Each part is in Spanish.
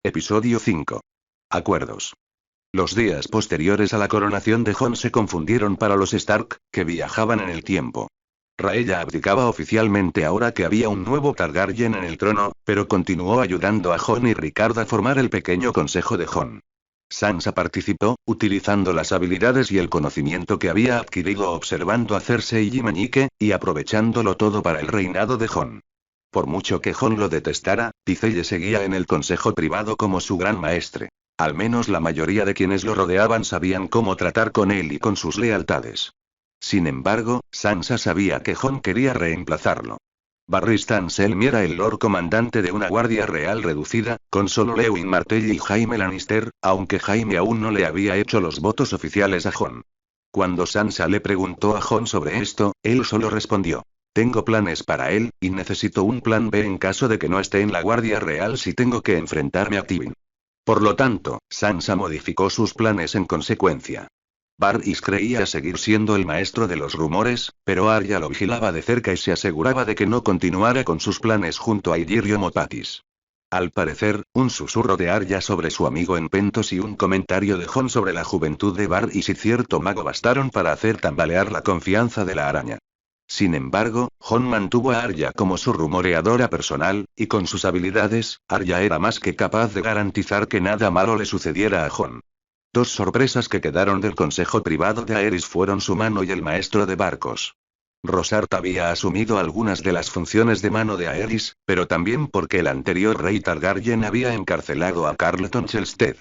Episodio 5. Acuerdos. Los días posteriores a la coronación de Jon se confundieron para los Stark, que viajaban en el tiempo. Rhaella abdicaba oficialmente ahora que había un nuevo Targaryen en el trono, pero continuó ayudando a Jon y Rickard a formar el pequeño consejo de Jon. Sansa participó, utilizando las habilidades y el conocimiento que había adquirido observando a Cersei y Meñique, y aprovechándolo todo para el reinado de Jon. Por mucho que Jon lo detestara, Pycelle seguía en el consejo privado como su gran maestre. Al menos la mayoría de quienes lo rodeaban sabían cómo tratar con él y con sus lealtades. Sin embargo, Sansa sabía que Jon quería reemplazarlo. Barristan Selmy era el Lord Comandante de una guardia real reducida, con solo Lewyn Martell y Jaime Lannister, aunque Jaime aún no le había hecho los votos oficiales a Jon. Cuando Sansa le preguntó a Jon sobre esto, él solo respondió: tengo planes para él, y necesito un plan B en caso de que no esté en la Guardia Real si tengo que enfrentarme a Tywin. Por lo tanto, Sansa modificó sus planes en consecuencia. Varys creía seguir siendo el maestro de los rumores, pero Arya lo vigilaba de cerca y se aseguraba de que no continuara con sus planes junto a Illyrio Mopatis. Al parecer, un susurro de Arya sobre su amigo en Pentos y un comentario de Jon sobre la juventud de Varys y cierto mago bastaron para hacer tambalear la confianza de la araña. Sin embargo, Jon mantuvo a Arya como su rumoreadora personal, y con sus habilidades, Arya era más que capaz de garantizar que nada malo le sucediera a Jon. Dos sorpresas que quedaron del consejo privado de Aerys fueron su mano y el maestro de barcos. Rosart había asumido algunas de las funciones de mano de Aerys, pero también porque el anterior rey Targaryen había encarcelado a Carleton Chelstead.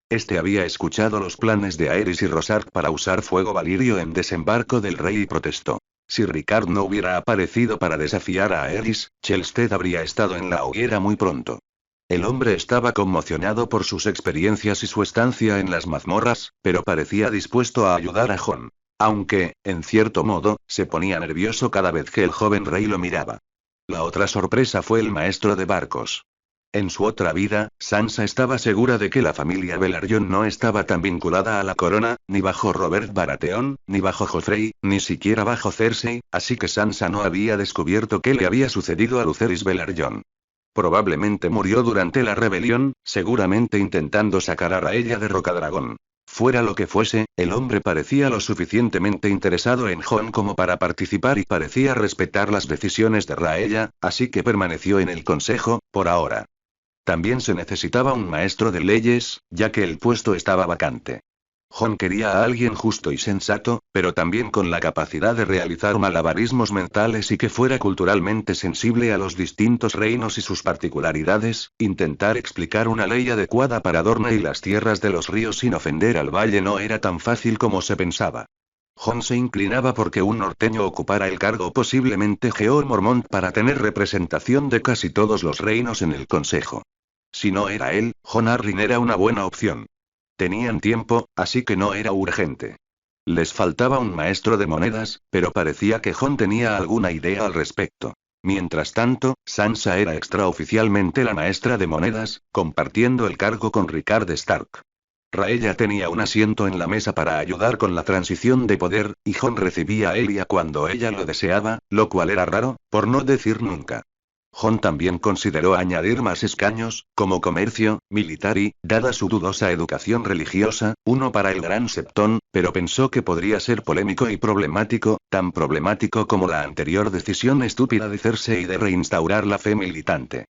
Este había escuchado los planes de Aerys y Rosart para usar fuego valirio en desembarco del rey y protestó. Si Rickard no hubiera aparecido para desafiar a Aerys, Chelstead habría estado en la hoguera muy pronto. El hombre estaba conmocionado por sus experiencias y su estancia en las mazmorras, pero parecía dispuesto a ayudar a Jon. Aunque, en cierto modo, se ponía nervioso cada vez que el joven rey lo miraba. La otra sorpresa fue el maestro de barcos. En su otra vida, Sansa estaba segura de que la familia Velaryon no estaba tan vinculada a la corona, ni bajo Robert Baratheon, ni bajo Joffrey, ni siquiera bajo Cersei, así que Sansa no había descubierto qué le había sucedido a Lucerys Velaryon. Probablemente murió durante la rebelión, seguramente intentando sacar a Rhaella de Rocadragón. Fuera lo que fuese, el hombre parecía lo suficientemente interesado en Jon como para participar y parecía respetar las decisiones de Rhaella, así que permaneció en el consejo, por ahora. También se necesitaba un maestro de leyes, ya que el puesto estaba vacante. Jon quería a alguien justo y sensato, pero también con la capacidad de realizar malabarismos mentales y que fuera culturalmente sensible a los distintos reinos y sus particularidades. Intentar explicar una ley adecuada para Dorne y las tierras de los ríos sin ofender al valle no era tan fácil como se pensaba. Jon se inclinaba porque un norteño ocupara el cargo, posiblemente Jeor Mormont, para tener representación de casi todos los reinos en el consejo. Si no era él, Jon Arryn era una buena opción. Tenían tiempo, así que no era urgente. Les faltaba un maestro de monedas, pero parecía que Jon tenía alguna idea al respecto. Mientras tanto, Sansa era extraoficialmente la maestra de monedas, compartiendo el cargo con Rickard Stark. Rhaella tenía un asiento en la mesa para ayudar con la transición de poder, y Jon recibía a Elia cuando ella lo deseaba, lo cual era raro, por no decir nunca. Jon también consideró añadir más escaños, como comercio, militar y, dada su dudosa educación religiosa, uno para el Gran Septón, pero pensó que podría ser polémico y problemático, tan problemático como la anterior decisión estúpida de Cersei de reinstaurar la fe militante.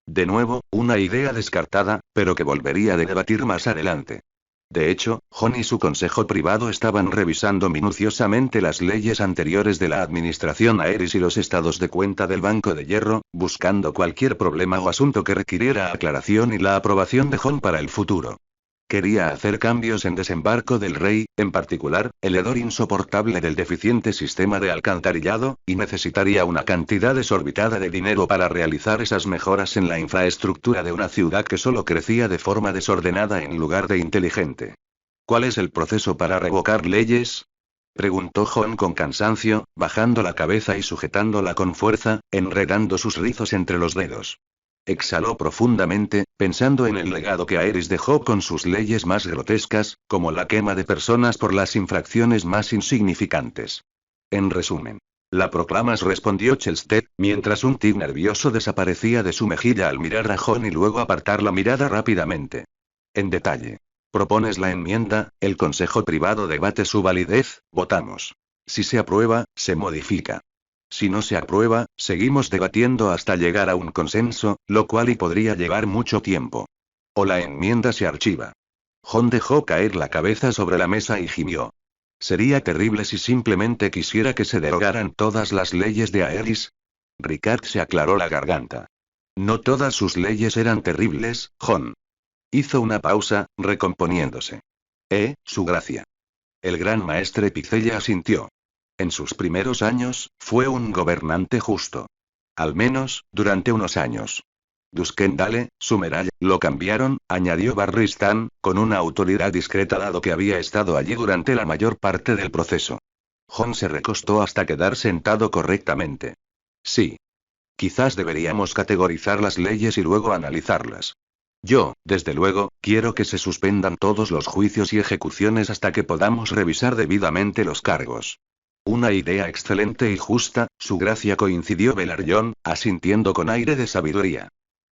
De nuevo, una idea descartada, pero que volvería a debatir más adelante. De hecho, Jon y su consejo privado estaban revisando minuciosamente las leyes anteriores de la administración Aerys y los estados de cuenta del Banco de Hierro, buscando cualquier problema o asunto que requiriera aclaración y la aprobación de Jon para el futuro. Quería hacer cambios en desembarco del rey, en particular, el hedor insoportable del deficiente sistema de alcantarillado, y necesitaría una cantidad desorbitada de dinero para realizar esas mejoras en la infraestructura de una ciudad que solo crecía de forma desordenada en lugar de inteligente. ¿Cuál es el proceso para revocar leyes?, preguntó Jon con cansancio, bajando la cabeza y sujetándola con fuerza, enredando sus rizos entre los dedos. Exhaló profundamente, pensando en el legado que Aerys dejó con sus leyes más grotescas, como la quema de personas por las infracciones más insignificantes. En resumen, ¿La proclamas?, respondió Chelstead, mientras un tic nervioso desaparecía de su mejilla al mirar a Jon y luego apartar la mirada rápidamente. En detalle. Propones la enmienda, el consejo privado debate su validez, votamos. Si se aprueba, se modifica. Si no se aprueba, seguimos debatiendo hasta llegar a un consenso, lo cual y podría llevar mucho tiempo. O la enmienda se archiva. Jon dejó caer la cabeza sobre la mesa y gimió. ¿Sería terrible si simplemente quisiera que se derogaran todas las leyes de Aerys? Ricard se aclaró la garganta. No todas sus leyes eran terribles, Jon. Hizo una pausa, recomponiéndose. Su gracia. El gran maestre Picella asintió. En sus primeros años, fue un gobernante justo. Al menos, durante unos años. Duskendale, Sumeralle, lo cambiaron, añadió Barristan, con una autoridad discreta dado que había estado allí durante la mayor parte del proceso. Jon se recostó hasta quedar sentado correctamente. Sí. Quizás deberíamos categorizar las leyes y luego analizarlas. Yo, desde luego, quiero que se suspendan todos los juicios y ejecuciones hasta que podamos revisar debidamente los cargos. Una idea excelente y justa, su gracia, coincidió Velaryon, asintiendo con aire de sabiduría.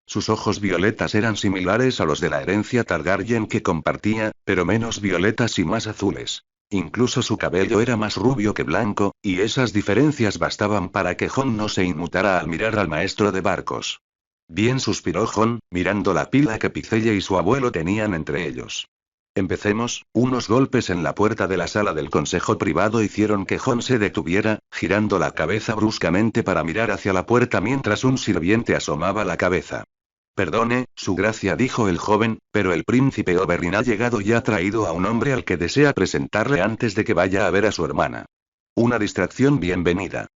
Sus ojos violetas eran similares a los de la herencia Targaryen que compartía, pero menos violetas y más azules. Incluso su cabello era más rubio que blanco, y esas diferencias bastaban para que Jon no se inmutara al mirar al maestro de barcos. Bien, suspiró Jon, mirando la pila que Picella y su abuelo tenían entre ellos. Empecemos. Unos golpes en la puerta de la sala del consejo privado hicieron que Jon se detuviera, girando la cabeza bruscamente para mirar hacia la puerta mientras un sirviente asomaba la cabeza. Perdone, su gracia, dijo el joven, pero el príncipe Oberyn ha llegado y ha traído a un hombre al que desea presentarle antes de que vaya a ver a su hermana. Una distracción bienvenida.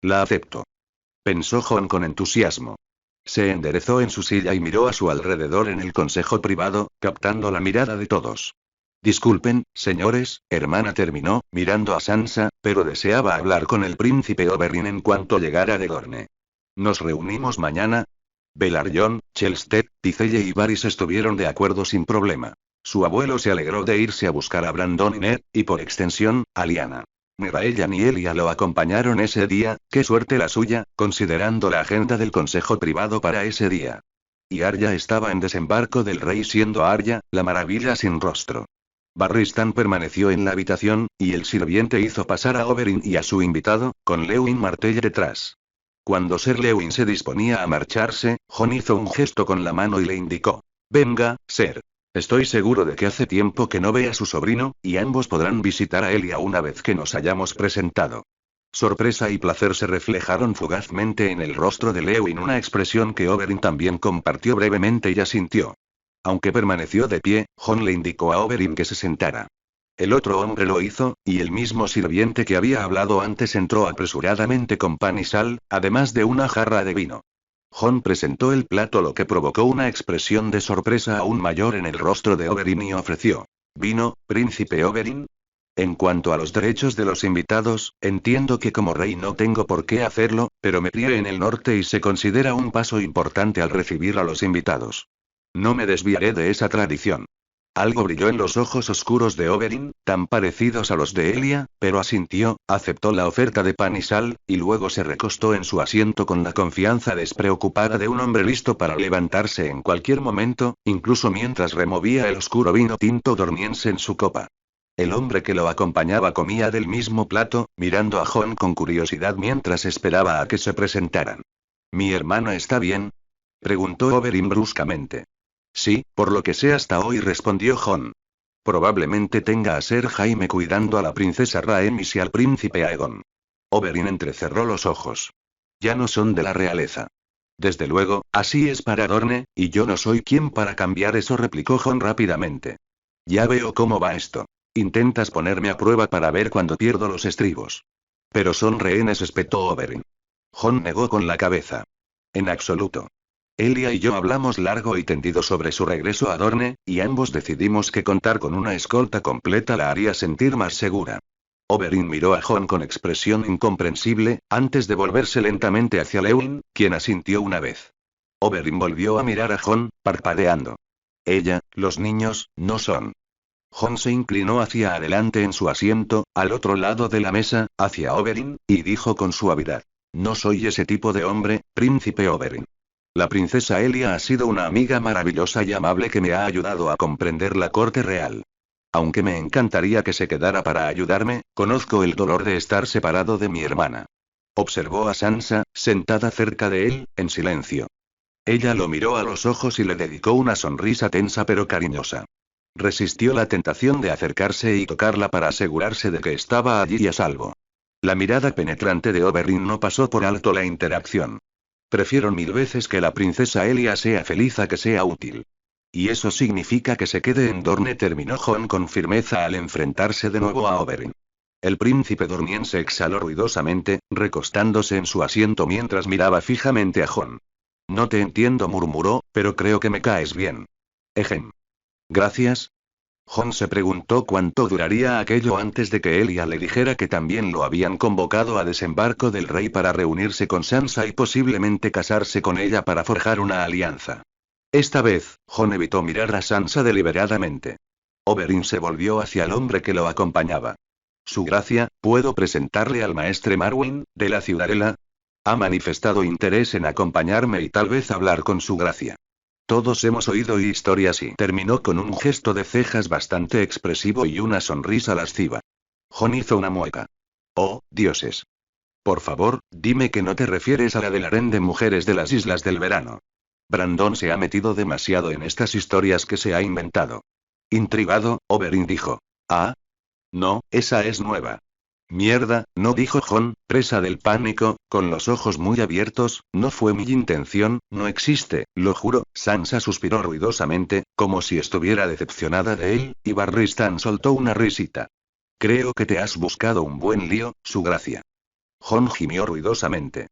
La acepto. Pensó Jon con entusiasmo. Se enderezó en su silla y miró a su alrededor en el consejo privado, captando la mirada de todos. Disculpen, señores, hermana, terminó, mirando a Sansa, pero deseaba hablar con el príncipe Oberyn en cuanto llegara de Dorne. ¿Nos reunimos mañana? Velaryon, Chelstead, Picella y Varys estuvieron de acuerdo sin problema. Su abuelo se alegró de irse a buscar a Brandon y Ned, y por extensión, a Lyanna. Ni Raella ni Elia lo acompañaron ese día, qué suerte la suya, considerando la agenda del consejo privado para ese día. Y Arya estaba en desembarco del rey, siendo Arya, la maravilla sin rostro. Barristan permaneció en la habitación, y el sirviente hizo pasar a Oberyn y a su invitado, con Lewin Martell detrás. Cuando Ser Lewin se disponía a marcharse, Jon hizo un gesto con la mano y le indicó. Venga, Ser. Estoy seguro de que hace tiempo que no ve a su sobrino, y ambos podrán visitar a Elia una vez que nos hayamos presentado. Sorpresa y placer se reflejaron fugazmente en el rostro de Lewin, una expresión que Oberyn también compartió brevemente y asintió. Aunque permaneció de pie, Jon le indicó a Oberyn que se sentara. El otro hombre lo hizo, y el mismo sirviente que había hablado antes entró apresuradamente con pan y sal, además de una jarra de vino. Jon presentó el plato, lo que provocó una expresión de sorpresa aún mayor en el rostro de Oberyn, y ofreció. ¿Vino, príncipe Oberyn? En cuanto a los derechos de los invitados, entiendo que como rey no tengo por qué hacerlo, pero me crié en el norte y se considera un paso importante al recibir a los invitados. No me desviaré de esa tradición. Algo brilló en los ojos oscuros de Oberyn, tan parecidos a los de Elia, pero asintió, aceptó la oferta de pan y sal, y luego se recostó en su asiento con la confianza despreocupada de un hombre listo para levantarse en cualquier momento, incluso mientras removía el oscuro vino tinto dormiense en su copa. El hombre que lo acompañaba comía del mismo plato, mirando a Jon con curiosidad mientras esperaba a que se presentaran. ¿Mi hermano está bien?, preguntó Oberyn bruscamente. Sí, por lo que sé hasta hoy, respondió Jon. Probablemente tenga a Ser Jaime cuidando a la princesa Rhaenys y al príncipe Aegon. Oberyn entrecerró los ojos. Ya no son de la realeza. Desde luego, así es para Dorne, y yo no soy quien para cambiar eso, replicó Jon rápidamente. Ya veo cómo va esto. Intentas ponerme a prueba para ver cuándo pierdo los estribos. Pero son rehenes, espetó Oberyn. Jon negó con la cabeza. En absoluto. Elia y yo hablamos largo y tendido sobre su regreso a Dorne, y ambos decidimos que contar con una escolta completa la haría sentir más segura. Oberyn miró a Jon con expresión incomprensible, antes de volverse lentamente hacia Lewin, quien asintió una vez. Oberyn volvió a mirar a Jon, parpadeando. Los niños, no son Jon se inclinó hacia adelante en su asiento, al otro lado de la mesa, hacia Oberyn, y dijo con suavidad. No soy ese tipo de hombre, príncipe Oberyn. La princesa Elia ha sido una amiga maravillosa y amable que me ha ayudado a comprender la corte real. Aunque me encantaría que se quedara para ayudarme, conozco el dolor de estar separado de mi hermana. Observó a Sansa, sentada cerca de él, en silencio. Ella lo miró a los ojos y le dedicó una sonrisa tensa pero cariñosa. Resistió la tentación de acercarse y tocarla para asegurarse de que estaba allí y a salvo. La mirada penetrante de Oberyn no pasó por alto la interacción. Prefiero 1000 veces que la princesa Elia sea feliz a que sea útil. Y eso significa que se quede en Dorne, terminó Jon con firmeza al enfrentarse de nuevo a Oberyn. El príncipe dorniense exhaló ruidosamente, recostándose en su asiento mientras miraba fijamente a Jon. No te entiendo, murmuró, pero creo que me caes bien. Ejem. Gracias. Jon se preguntó cuánto duraría aquello antes de que Elia le dijera que también lo habían convocado a desembarco del rey para reunirse con Sansa y posiblemente casarse con ella para forjar una alianza. Esta vez, Jon evitó mirar a Sansa deliberadamente. Oberyn se volvió hacia el hombre que lo acompañaba. Su gracia, ¿puedo presentarle al maestre Marwyn, de la Ciudadela? Ha manifestado interés en acompañarme y tal vez hablar con su gracia. Todos hemos oído historias y terminó con un gesto de cejas bastante expresivo y una sonrisa lasciva. Jon hizo una mueca. Oh, dioses. Por favor, dime que no te refieres a la del harén de mujeres de las Islas del Verano. Brandon se ha metido demasiado en estas historias que se ha inventado. Intrigado, Oberyn dijo. Ah. No, esa es nueva. Mierda, no, dijo Jon, presa del pánico, con los ojos muy abiertos, no fue mi intención, no existe, lo juro. Sansa suspiró ruidosamente, como si estuviera decepcionada de él, y Barristan soltó una risita. Creo que te has buscado un buen lío, su gracia. Jon gimió ruidosamente.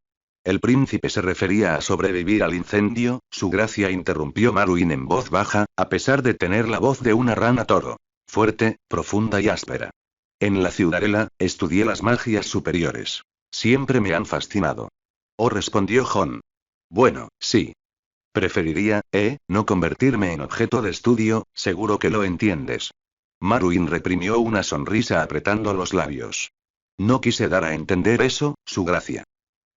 El príncipe se refería a sobrevivir al incendio, su gracia, interrumpió Marwyn en voz baja, a pesar de tener la voz de una rana toro. Fuerte, profunda y áspera. En la Ciudadela, estudié las magias superiores. Siempre me han fascinado. Oh, respondió Jon. Bueno, sí. Preferiría, no convertirme en objeto de estudio, seguro que lo entiendes. Marwyn reprimió una sonrisa apretando los labios. No quise dar a entender eso, su gracia.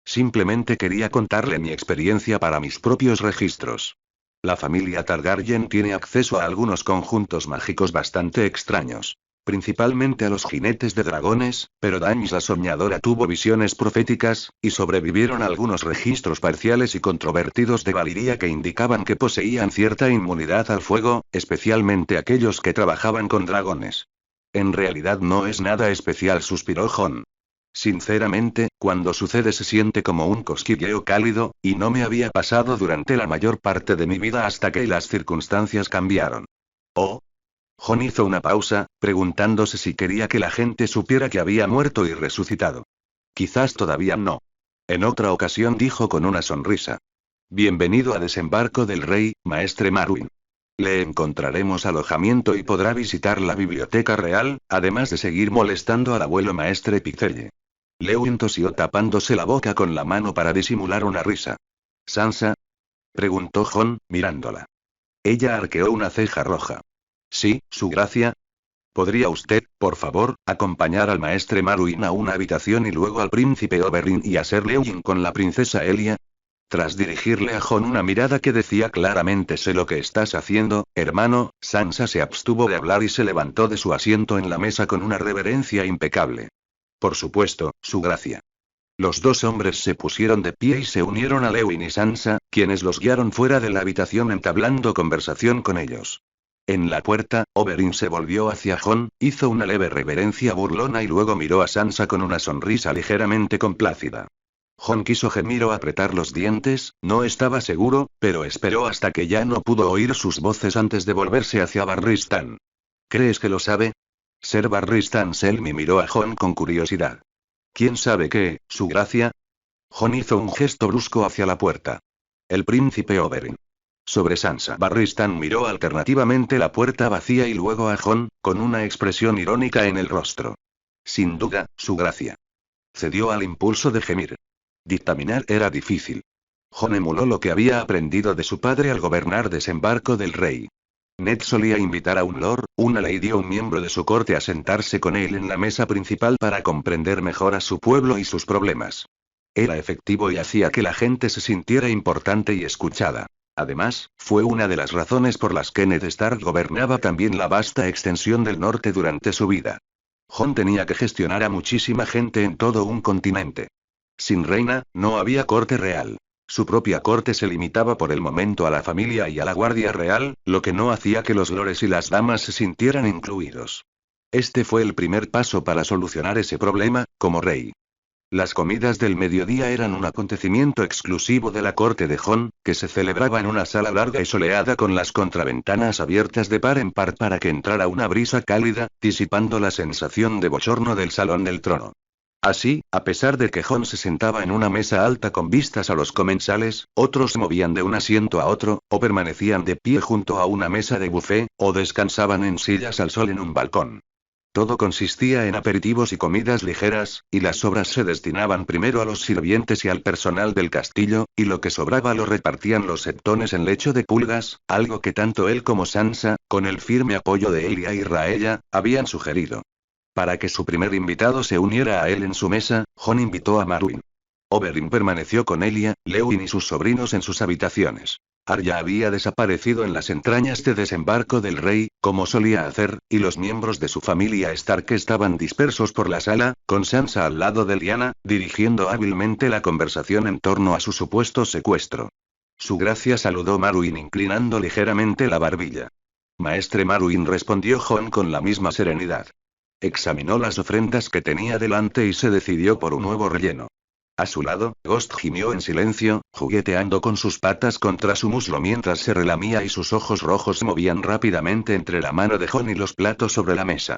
Simplemente quería contarle mi experiencia para mis propios registros. La familia Targaryen tiene acceso a algunos conjuntos mágicos bastante extraños. Principalmente a los jinetes de dragones, pero Daenerys la soñadora tuvo visiones proféticas, y sobrevivieron algunos registros parciales y controvertidos de Valyria que indicaban que poseían cierta inmunidad al fuego, especialmente aquellos que trabajaban con dragones. En realidad no es nada especial, suspiró Jon. Sinceramente, cuando sucede se siente como un cosquilleo cálido, y no me había pasado durante la mayor parte de mi vida hasta que las circunstancias cambiaron. Oh. Jon hizo una pausa, preguntándose si quería que la gente supiera que había muerto y resucitado. Quizás todavía no. En otra ocasión dijo con una sonrisa. Bienvenido a Desembarco del Rey, maestre Marwyn. Le encontraremos alojamiento y podrá visitar la biblioteca real, además de seguir molestando al abuelo maestre Picelle. Lewin tosió tapándose la boca con la mano para disimular una risa. ¿Sansa? Preguntó Jon, mirándola. Ella arqueó una ceja roja. Sí, su gracia. ¿Podría usted, por favor, acompañar al maestre Marwyn a una habitación y luego al príncipe Oberyn y a Ser Lewin con la princesa Elia? Tras dirigirle a Jon una mirada que decía claramente sé lo que estás haciendo, hermano, Sansa se abstuvo de hablar y se levantó de su asiento en la mesa con una reverencia impecable. Por supuesto, su gracia. Los dos hombres se pusieron de pie y se unieron a Lewin y Sansa, quienes los guiaron fuera de la habitación entablando conversación con ellos. En la puerta, Oberyn se volvió hacia Jon, hizo una leve reverencia burlona y luego miró a Sansa con una sonrisa ligeramente complácida. Jon quiso gemir o apretar los dientes, no estaba seguro, pero esperó hasta que ya no pudo oír sus voces antes de volverse hacia Barristan. ¿Crees que lo sabe? Ser Barristan Selmy miró a Jon con curiosidad. ¿Quién sabe qué, su gracia? Jon hizo un gesto brusco hacia la puerta. El príncipe Oberyn. Sobre Sansa. Barristan miró alternativamente la puerta vacía y luego a Jon, con una expresión irónica en el rostro. Sin duda, su gracia. Cedió al impulso de gemir. Dictaminar era difícil. Jon emuló lo que había aprendido de su padre al gobernar Desembarco del Rey. Ned solía invitar a un lord, una lady o un miembro de su corte a sentarse con él en la mesa principal para comprender mejor a su pueblo y sus problemas. Era efectivo y hacía que la gente se sintiera importante y escuchada. Además, fue una de las razones por las que Ned Stark gobernaba también la vasta extensión del norte durante su vida. Jon tenía que gestionar a muchísima gente en todo un continente. Sin reina, no había corte real. Su propia corte se limitaba por el momento a la familia y a la guardia real, lo que no hacía que los lores y las damas se sintieran incluidos. Este fue el primer paso para solucionar ese problema, como rey. Las comidas del mediodía eran un acontecimiento exclusivo de la corte de Jon, que se celebraba en una sala larga y soleada con las contraventanas abiertas de par en par para que entrara una brisa cálida, disipando la sensación de bochorno del salón del trono. Así, a pesar de que Jon se sentaba en una mesa alta con vistas a los comensales, otros se movían de un asiento a otro, o permanecían de pie junto a una mesa de buffet, o descansaban en sillas al sol en un balcón. Todo consistía en aperitivos y comidas ligeras, y las sobras se destinaban primero a los sirvientes y al personal del castillo, y lo que sobraba lo repartían los septones en lecho de pulgas, algo que tanto él como Sansa, con el firme apoyo de Elia y Raella, habían sugerido. Para que su primer invitado se uniera a él en su mesa, Jon invitó a Marwyn. Oberyn permaneció con Elia, Lewin y sus sobrinos en sus habitaciones. Arya había desaparecido en las entrañas de desembarco del rey, como solía hacer, y los miembros de su familia Stark estaban dispersos por la sala, con Sansa al lado de Lyanna, dirigiendo hábilmente la conversación en torno a su supuesto secuestro. Su gracia saludó Marwyn inclinando ligeramente la barbilla. Maestre Marwyn, respondió Jon con la misma serenidad. Examinó las ofrendas que tenía delante y se decidió por un nuevo relleno. A su lado, Ghost gimió en silencio, jugueteando con sus patas contra su muslo mientras se relamía y sus ojos rojos se movían rápidamente entre la mano de Jon y los platos sobre la mesa.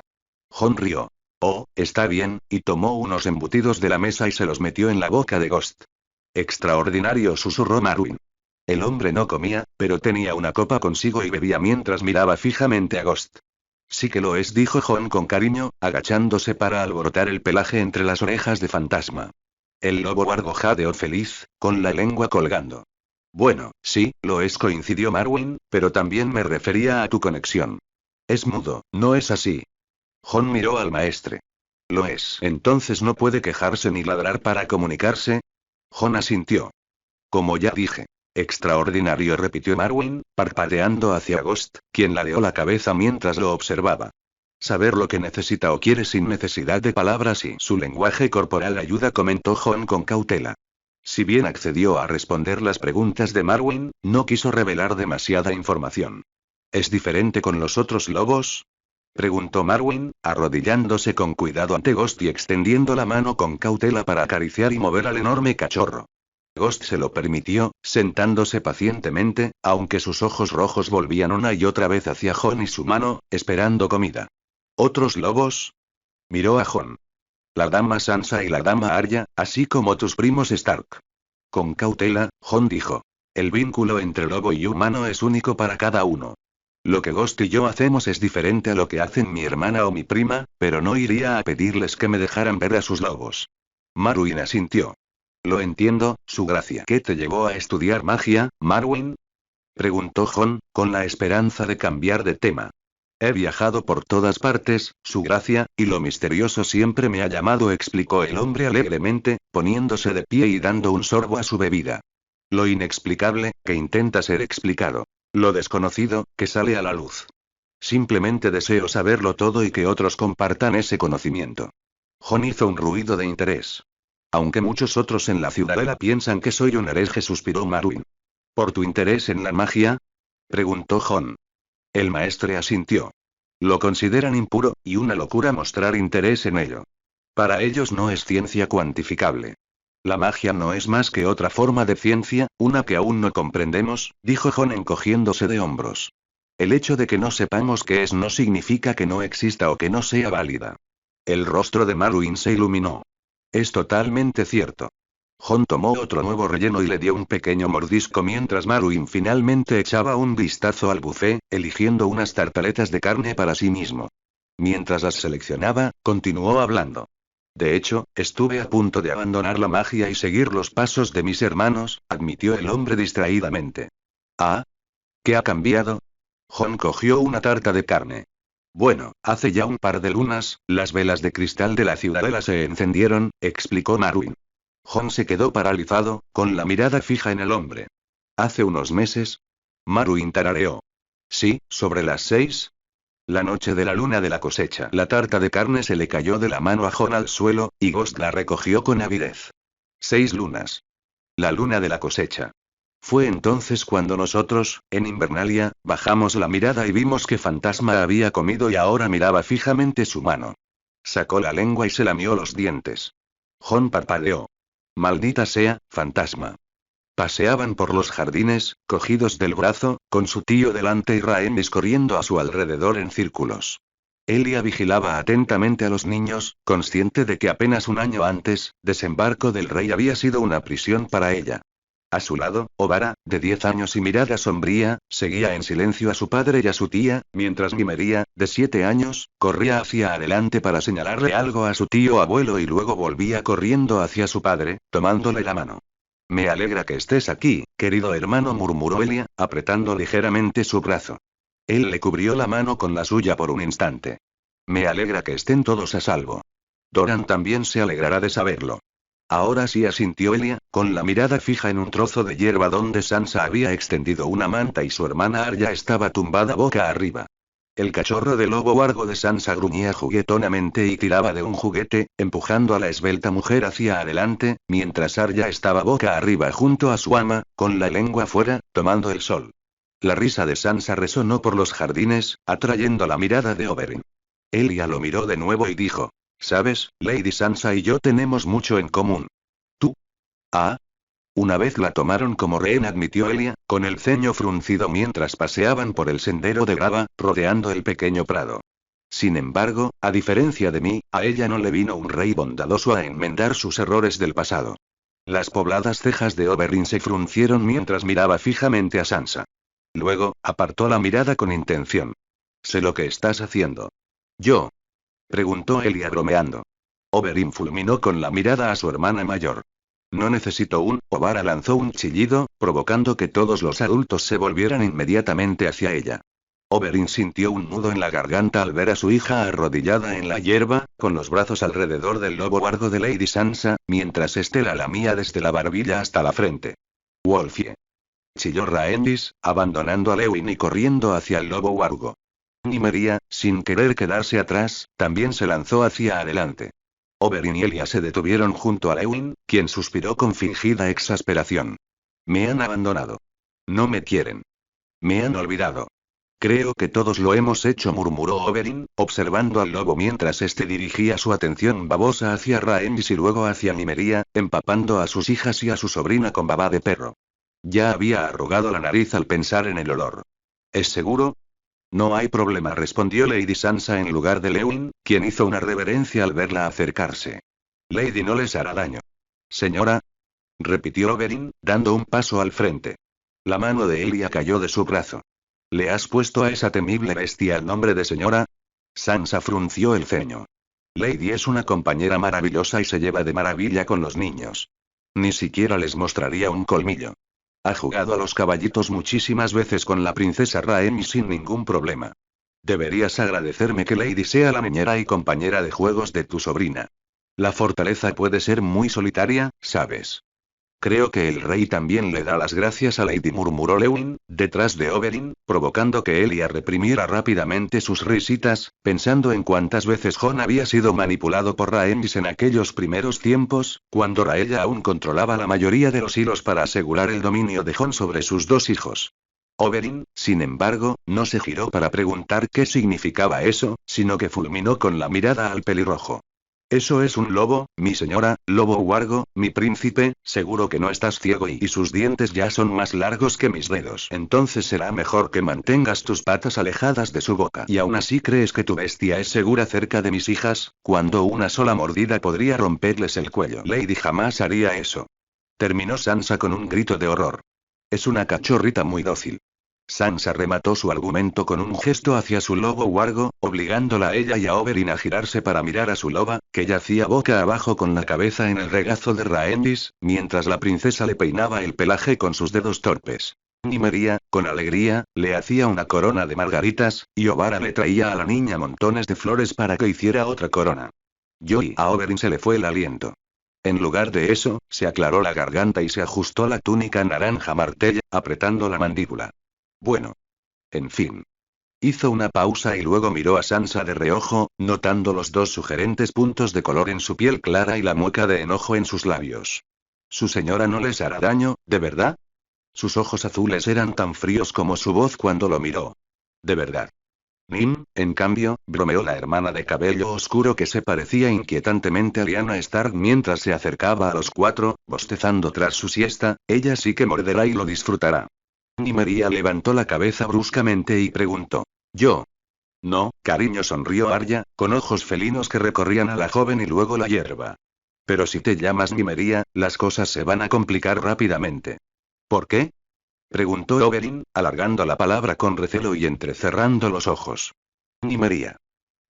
Jon rió. Oh, está bien, y tomó unos embutidos de la mesa y se los metió en la boca de Ghost. Extraordinario, susurró Marwyn. El hombre no comía, pero tenía una copa consigo y bebía mientras miraba fijamente a Ghost. Sí que lo es, dijo Jon con cariño, agachándose para alborotar el pelaje entre las orejas de Fantasma. El lobo Vargo jadeó feliz, con la lengua colgando. Bueno, sí, lo es, coincidió Marwyn, pero también me refería a tu conexión. Es mudo, ¿no es así? Jon miró al maestre. Lo es. Entonces no puede quejarse ni ladrar para comunicarse. Jon asintió. Como ya dije. Extraordinario, repitió Marwyn, parpadeando hacia Ghost, quien ladeó la cabeza mientras lo observaba. Saber lo que necesita o quiere sin necesidad de palabras y su lenguaje corporal ayuda, comentó Jon con cautela. Si bien accedió a responder las preguntas de Marwyn, no quiso revelar demasiada información. ¿Es diferente con los otros lobos? Preguntó Marwyn, arrodillándose con cuidado ante Ghost y extendiendo la mano con cautela para acariciar y mover al enorme cachorro. Ghost se lo permitió, sentándose pacientemente, aunque sus ojos rojos volvían una y otra vez hacia Jon y su mano, esperando comida. ¿Otros lobos? Miró a Jon. La dama Sansa y la dama Arya, así como tus primos Stark. Con cautela, Jon dijo. El vínculo entre lobo y humano es único para cada uno. Lo que Ghost y yo hacemos es diferente a lo que hacen mi hermana o mi prima, pero no iría a pedirles que me dejaran ver a sus lobos. Marwyn asintió. Lo entiendo, su gracia. ¿Qué te llevó a estudiar magia, Marwyn? Preguntó Jon, con la esperanza de cambiar de tema. He viajado por todas partes, su gracia, y lo misterioso siempre me ha llamado, explicó el hombre alegremente, poniéndose de pie y dando un sorbo a su bebida. Lo inexplicable, que intenta ser explicado. Lo desconocido, que sale a la luz. Simplemente deseo saberlo todo y que otros compartan ese conocimiento. Jon hizo un ruido de interés. Aunque muchos otros en la ciudadela piensan que soy un hereje, suspiró Marwyn. ¿Por tu interés en la magia? Preguntó Jon. El maestre asintió. Lo consideran impuro, y una locura mostrar interés en ello. Para ellos no es ciencia cuantificable. La magia no es más que otra forma de ciencia, una que aún no comprendemos, dijo Jon encogiéndose de hombros. El hecho de que no sepamos qué es no significa que no exista o que no sea válida. El rostro de Marwyn se iluminó. Es totalmente cierto. Jon tomó otro nuevo relleno y le dio un pequeño mordisco mientras Marwyn finalmente echaba un vistazo al buffet, eligiendo unas tartaletas de carne para sí mismo. Mientras las seleccionaba, continuó hablando. De hecho, estuve a punto de abandonar la magia y seguir los pasos de mis hermanos, admitió el hombre distraídamente. ¿Ah? ¿Qué ha cambiado? Jon cogió una tarta de carne. Bueno, hace ya un par de lunas, las velas de cristal de la ciudadela se encendieron, explicó Marwyn. Jon se quedó paralizado, con la mirada fija en el hombre. ¿Hace unos meses? Marwyn tarareó. Sí, sobre las 6. La noche de la luna de la cosecha. La tarta de carne se le cayó de la mano a Jon al suelo, y Ghost la recogió con avidez. 6 lunas. La luna de la cosecha. Fue entonces cuando nosotros, en Invernalia, bajamos la mirada y vimos que Fantasma había comido y ahora miraba fijamente su mano. Sacó la lengua y se lamió los dientes. Jon parpadeó. Maldita sea, Fantasma. Paseaban por los jardines, cogidos del brazo, con su tío delante y Rhaenys corriendo a su alrededor en círculos. Elia vigilaba atentamente a los niños, consciente de que apenas un año antes, Desembarco del Rey había sido una prisión para ella. A su lado, Obara, de 10 años y mirada sombría, seguía en silencio a su padre y a su tía, mientras Nymeria, de 7 años, corría hacia adelante para señalarle algo a su tío abuelo y luego volvía corriendo hacia su padre, tomándole la mano. Me alegra que estés aquí, querido hermano, murmuró Elia, apretando ligeramente su brazo. Él le cubrió la mano con la suya por un instante. Me alegra que estén todos a salvo. Doran también se alegrará de saberlo. Ahora sí, asintió Elia, con la mirada fija en un trozo de hierba donde Sansa había extendido una manta y su hermana Arya estaba tumbada boca arriba. El cachorro de lobo huargo de Sansa gruñía juguetonamente y tiraba de un juguete, empujando a la esbelta mujer hacia adelante, mientras Arya estaba boca arriba junto a su ama, con la lengua fuera, tomando el sol. La risa de Sansa resonó por los jardines, atrayendo la mirada de Oberyn. Elia lo miró de nuevo y dijo: ¿Sabes, Lady Sansa y yo tenemos mucho en común? ¿Tú? Ah. Una vez la tomaron como rehén, admitió Elia, con el ceño fruncido mientras paseaban por el sendero de grava, rodeando el pequeño prado. Sin embargo, a diferencia de mí, a ella no le vino un rey bondadoso a enmendar sus errores del pasado. Las pobladas cejas de Oberyn se fruncieron mientras miraba fijamente a Sansa. Luego, apartó la mirada con intención. Sé lo que estás haciendo. ¿Yo? Preguntó Elia bromeando. Oberyn fulminó con la mirada a su hermana mayor. No necesito un. Obara lanzó un chillido, provocando que todos los adultos se volvieran inmediatamente hacia ella. Oberyn sintió un nudo en la garganta al ver a su hija arrodillada en la hierba, con los brazos alrededor del lobo huargo de Lady Sansa, mientras éste la lamía desde la barbilla hasta la frente. Wolfie. Chilló Rhaenys, abandonando a Lewin y corriendo hacia el lobo huargo. Nymeria, sin querer quedarse atrás, también se lanzó hacia adelante. Oberyn y Elia se detuvieron junto a Lewin, quien suspiró con fingida exasperación. Me han abandonado. No me quieren. Me han olvidado. Creo que todos lo hemos hecho, murmuró Oberyn, observando al lobo mientras este dirigía su atención babosa hacia Rhaenys y luego hacia Nymeria, empapando a sus hijas y a su sobrina con baba de perro. Ya había arrugado la nariz al pensar en el olor. ¿Es seguro? No hay problema, respondió Lady Sansa en lugar de Lewin, quien hizo una reverencia al verla acercarse. Lady no les hará daño. Señora, repitió Oberyn, dando un paso al frente. La mano de Elia cayó de su brazo. ¿Le has puesto a esa temible bestia el nombre de señora? Sansa frunció el ceño. Lady es una compañera maravillosa y se lleva de maravilla con los niños. Ni siquiera les mostraría un colmillo. Ha jugado a los caballitos muchísimas veces con la princesa Rhaenys sin ningún problema. Deberías agradecerme que Lady sea la niñera y compañera de juegos de tu sobrina. La fortaleza puede ser muy solitaria, ¿sabes? Creo que el rey también le da las gracias a Lady, murmuró Lewin, detrás de Oberyn, provocando que Elia reprimiera rápidamente sus risitas, pensando en cuántas veces Jon había sido manipulado por Rhaenys en aquellos primeros tiempos, cuando Rhaella aún controlaba la mayoría de los hilos para asegurar el dominio de Jon sobre sus dos hijos. Oberyn, sin embargo, no se giró para preguntar qué significaba eso, sino que fulminó con la mirada al pelirrojo. Eso es un lobo, mi señora, lobo huargo, mi príncipe, seguro que no estás ciego y sus dientes ya son más largos que mis dedos. Entonces será mejor que mantengas tus patas alejadas de su boca. ¿Y aún así crees que tu bestia es segura cerca de mis hijas, cuando una sola mordida podría romperles el cuello? Lady jamás haría eso. Terminó Sansa con un grito de horror. Es una cachorrita muy dócil. Sansa remató su argumento con un gesto hacia su lobo huargo, obligándola a ella y a Oberyn a girarse para mirar a su loba, que yacía boca abajo con la cabeza en el regazo de Rhaenys, mientras la princesa le peinaba el pelaje con sus dedos torpes. Nimería, con alegría, le hacía una corona de margaritas, y Obara le traía a la niña montones de flores para que hiciera otra corona. A Oberyn se le fue el aliento. En lugar de eso, se aclaró la garganta y se ajustó la túnica naranja martella, apretando la mandíbula. Bueno. En fin. Hizo una pausa y luego miró a Sansa de reojo, notando los dos sugerentes puntos de color en su piel clara y la mueca de enojo en sus labios. ¿Su señora no les hará daño, de verdad? Sus ojos azules eran tan fríos como su voz cuando lo miró. De verdad. Nim, en cambio, bromeó la hermana de cabello oscuro que se parecía inquietantemente a Lyanna Stark mientras se acercaba a los cuatro, bostezando tras su siesta, ella sí que morderá y lo disfrutará. Nymeria levantó la cabeza bruscamente y preguntó. ¿Yo? No, cariño, sonrió Arya, con ojos felinos que recorrían a la joven y luego la hierba. Pero si te llamas Nymeria, las cosas se van a complicar rápidamente. ¿Por qué? Preguntó Oberyn, alargando la palabra con recelo y entrecerrando los ojos. Nymeria.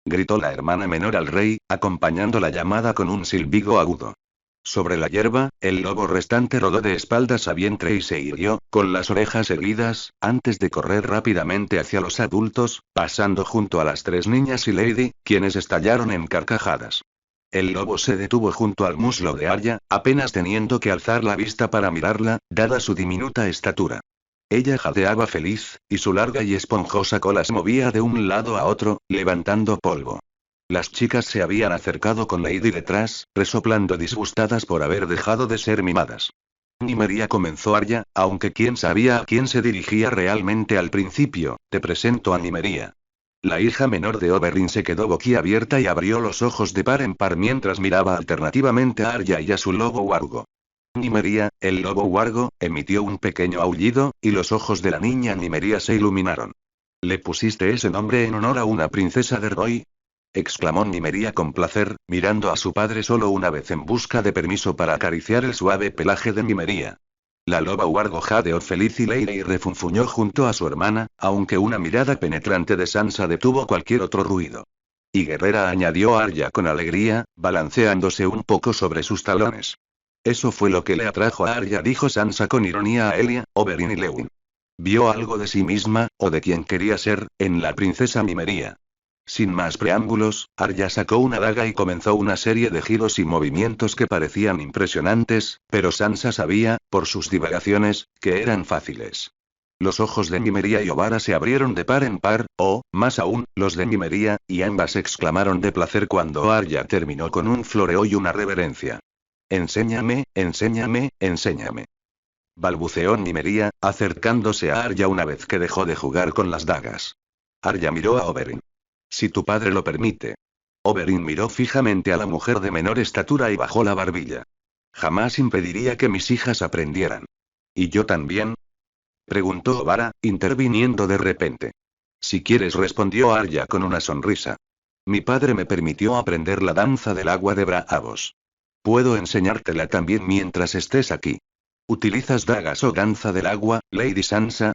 Gritó la hermana menor al rey, acompañando la llamada con un silbido agudo. Sobre la hierba, el lobo restante rodó de espaldas a vientre y se irguió, con las orejas erguidas, antes de correr rápidamente hacia los adultos, pasando junto a las tres niñas y Lady, quienes estallaron en carcajadas. El lobo se detuvo junto al muslo de Arya, apenas teniendo que alzar la vista para mirarla, dada su diminuta estatura. Ella jadeaba feliz, y su larga y esponjosa cola se movía de un lado a otro, levantando polvo. Las chicas se habían acercado con Lady detrás, resoplando disgustadas por haber dejado de ser mimadas. Nymeria, comenzó Arya, aunque quién sabía a quién se dirigía realmente al principio. Te presento a Nymeria. La hija menor de Oberyn se quedó boquiabierta y abrió los ojos de par en par mientras miraba alternativamente a Arya y a su lobo huargo. Nymeria, el lobo huargo, emitió un pequeño aullido, y los ojos de la niña Nymeria se iluminaron. ¿Le pusiste ese nombre en honor a una princesa de Roy? Exclamó Nymeria con placer, mirando a su padre solo una vez en busca de permiso para acariciar el suave pelaje de Nymeria. La loba huargo jadeó feliz y Lady refunfuñó junto a su hermana, aunque una mirada penetrante de Sansa detuvo cualquier otro ruido. Y guerrera, añadió Arya con alegría, balanceándose un poco sobre sus talones. Eso fue lo que le atrajo a Arya, dijo Sansa con ironía a Elia, Oberyn y Lewin. Vio algo de sí misma, o de quien quería ser, en la princesa Nymeria. Sin más preámbulos, Arya sacó una daga y comenzó una serie de giros y movimientos que parecían impresionantes, pero Sansa sabía, por sus divagaciones, que eran fáciles. Los ojos de Nymeria y Obara se abrieron de par en par, o, más aún, los de Nymeria, y ambas exclamaron de placer cuando Arya terminó con un floreo y una reverencia. Enséñame, enséñame, enséñame. Balbuceó Nymeria, acercándose a Arya una vez que dejó de jugar con las dagas. Arya miró a Oberyn. Si tu padre lo permite. Oberyn miró fijamente a la mujer de menor estatura y bajó la barbilla. Jamás impediría que mis hijas aprendieran. ¿Y yo también? Preguntó Obara, interviniendo de repente. Si quieres, respondió Arya con una sonrisa. Mi padre me permitió aprender la danza del agua de Braavos. Puedo enseñártela también mientras estés aquí. ¿Utilizas dagas o danza del agua, Lady Sansa?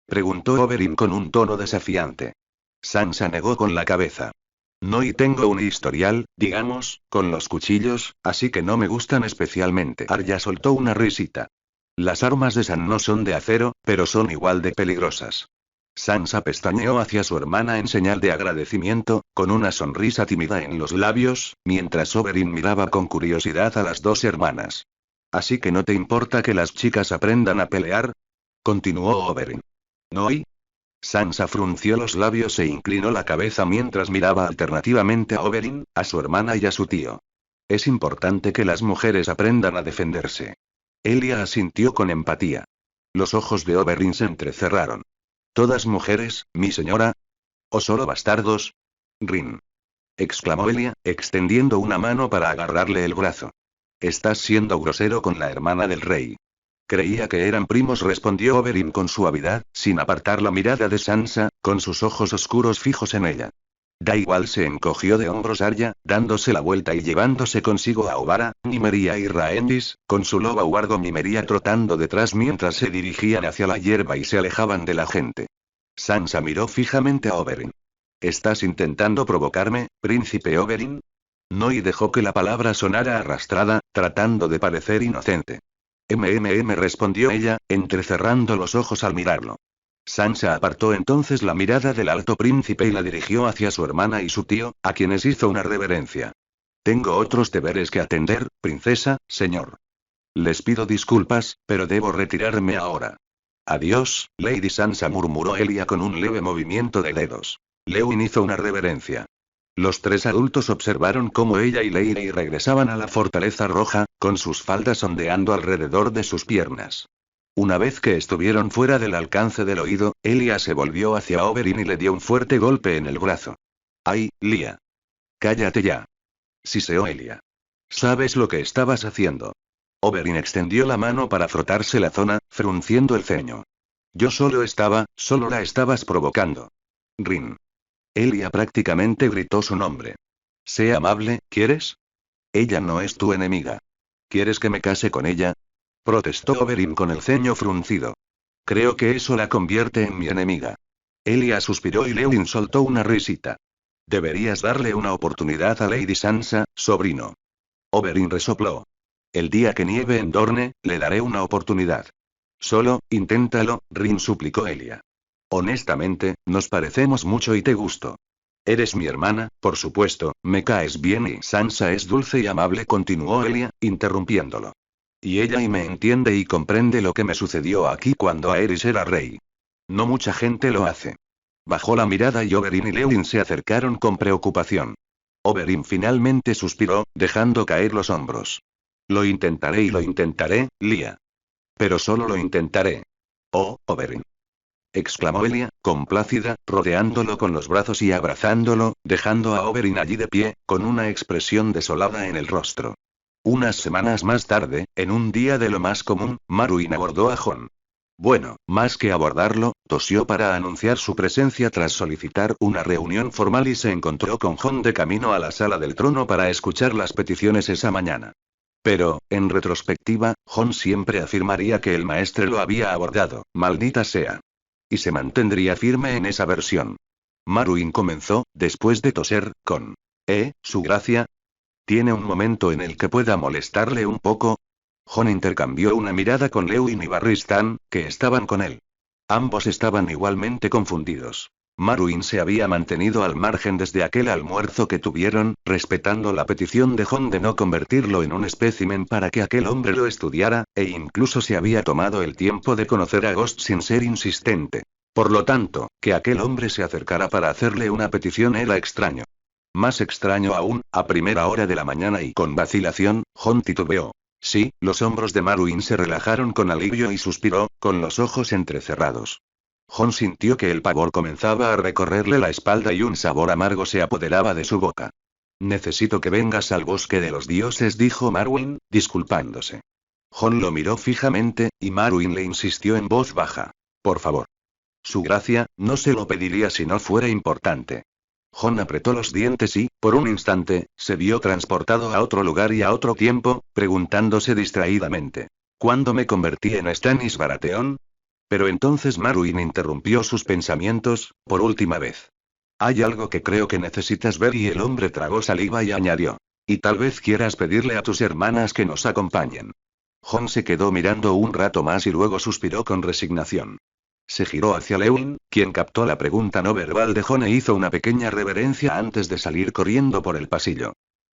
Preguntó Oberyn con un tono desafiante. Sansa negó con la cabeza. No, y tengo un historial, digamos, con los cuchillos, así que no me gustan especialmente. Arya soltó una risita. Las armas de San no son de acero, pero son igual de peligrosas. Sansa pestañeó hacia su hermana en señal de agradecimiento, con una sonrisa tímida en los labios, mientras Oberyn miraba con curiosidad a las dos hermanas. ¿Así que no te importa que las chicas aprendan a pelear? Continuó Oberyn. ¿No? Y Sansa frunció los labios e inclinó la cabeza mientras miraba alternativamente a Oberyn, a su hermana y a su tío. Es importante que las mujeres aprendan a defenderse. Elia asintió con empatía. Los ojos de Oberyn se entrecerraron. ¿Todas mujeres, mi señora? ¿O solo bastardos? Rin. Exclamó Elia, extendiendo una mano para agarrarle el brazo. Estás siendo grosero con la hermana del rey. Creía que eran primos, respondió Oberyn con suavidad, sin apartar la mirada de Sansa, con sus ojos oscuros fijos en ella. Da igual, se encogió de hombros Arya, dándose la vuelta y llevándose consigo a Obara, Nymeria y Rhaenys, con su loba huargo Nymeria trotando detrás mientras se dirigían hacia la hierba y se alejaban de la gente. Sansa miró fijamente a Oberyn. ¿Estás intentando provocarme, príncipe Oberyn? No, y dejó que la palabra sonara arrastrada, tratando de parecer inocente. respondió ella, entrecerrando los ojos al mirarlo. Sansa apartó entonces la mirada del alto príncipe y la dirigió hacia su hermana y su tío, a quienes hizo una reverencia. Tengo otros deberes que atender, princesa, señor. Les pido disculpas, pero debo retirarme ahora. Adiós, Lady Sansa, murmuró Elia con un leve movimiento de dedos. Lewin hizo una reverencia. Los tres adultos observaron cómo ella y Lady regresaban a la fortaleza roja, con sus faldas ondeando alrededor de sus piernas. Una vez que estuvieron fuera del alcance del oído, Elia se volvió hacia Oberyn y le dio un fuerte golpe en el brazo. ¡Ay, Lia! ¡Cállate ya! Siseó Elia. ¿Sabes lo que estabas haciendo? Oberyn extendió la mano para frotarse la zona, frunciendo el ceño. Solo la estabas provocando. Rin. Elia prácticamente gritó su nombre. Sé amable, ¿quieres? Ella no es tu enemiga. ¿Quieres que me case con ella? Protestó Oberyn con el ceño fruncido. Creo que eso la convierte en mi enemiga. Elia suspiró y Lewin soltó una risita. Deberías darle una oportunidad a Lady Sansa, sobrino. Oberyn resopló. El día que nieve en Dorne, le daré una oportunidad. Solo, inténtalo, Rin, suplicó Elia. Honestamente, nos parecemos mucho y te gusto. Eres mi hermana, por supuesto, me caes bien y Sansa es dulce y amable, continuó Elia, interrumpiéndolo. Y ella me entiende y comprende lo que me sucedió aquí cuando Aerys era rey. No mucha gente lo hace. Bajó la mirada y Oberyn y Lewin se acercaron con preocupación. Oberyn finalmente suspiró, dejando caer los hombros. Lo intentaré y lo intentaré, Lia. Pero solo lo intentaré. Oh, Oberyn. Exclamó Elia, complácida, rodeándolo con los brazos y abrazándolo, dejando a Oberyn allí de pie, con una expresión desolada en el rostro. Unas semanas más tarde, en un día de lo más común, Marwyn abordó a Jon. Bueno, más que abordarlo, tosió para anunciar su presencia tras solicitar una reunión formal y se encontró con Jon de camino a la sala del trono para escuchar las peticiones esa mañana. Pero, en retrospectiva, Jon siempre afirmaría que el maestre lo había abordado, maldita sea. Y se mantendría firme en esa versión. Marwyn comenzó, después de toser, con: su gracia. ¿Tiene un momento en el que pueda molestarle un poco? Jon intercambió una mirada con Lewin y Barristan, que estaban con él. Ambos estaban igualmente confundidos. Marwyn se había mantenido al margen desde aquel almuerzo que tuvieron, respetando la petición de Jon de no convertirlo en un espécimen para que aquel hombre lo estudiara, e incluso se había tomado el tiempo de conocer a Ghost sin ser insistente. Por lo tanto, que aquel hombre se acercara para hacerle una petición era extraño. Más extraño aún, a primera hora de la mañana y con vacilación, Jon titubeó. Sí, los hombros de Marwyn se relajaron con alivio y suspiró, con los ojos entrecerrados. Jon sintió que el pavor comenzaba a recorrerle la espalda y un sabor amargo se apoderaba de su boca. Necesito que vengas al bosque de los dioses, dijo Marwyn, disculpándose. Jon lo miró fijamente, y Marwyn le insistió en voz baja. Por favor. Su gracia, no se lo pediría si no fuera importante. Jon apretó los dientes y, por un instante, se vio transportado a otro lugar y a otro tiempo, preguntándose distraídamente. ¿Cuándo me convertí en Stannis Baratheon? Pero entonces Marwyn interrumpió sus pensamientos, por última vez. Hay algo que creo que necesitas ver, y el hombre tragó saliva y añadió. Y tal vez quieras pedirle a tus hermanas que nos acompañen. Jon se quedó mirando un rato más y luego suspiró con resignación. Se giró hacia Lewin, quien captó la pregunta no verbal de Jon e hizo una pequeña reverencia antes de salir corriendo por el pasillo.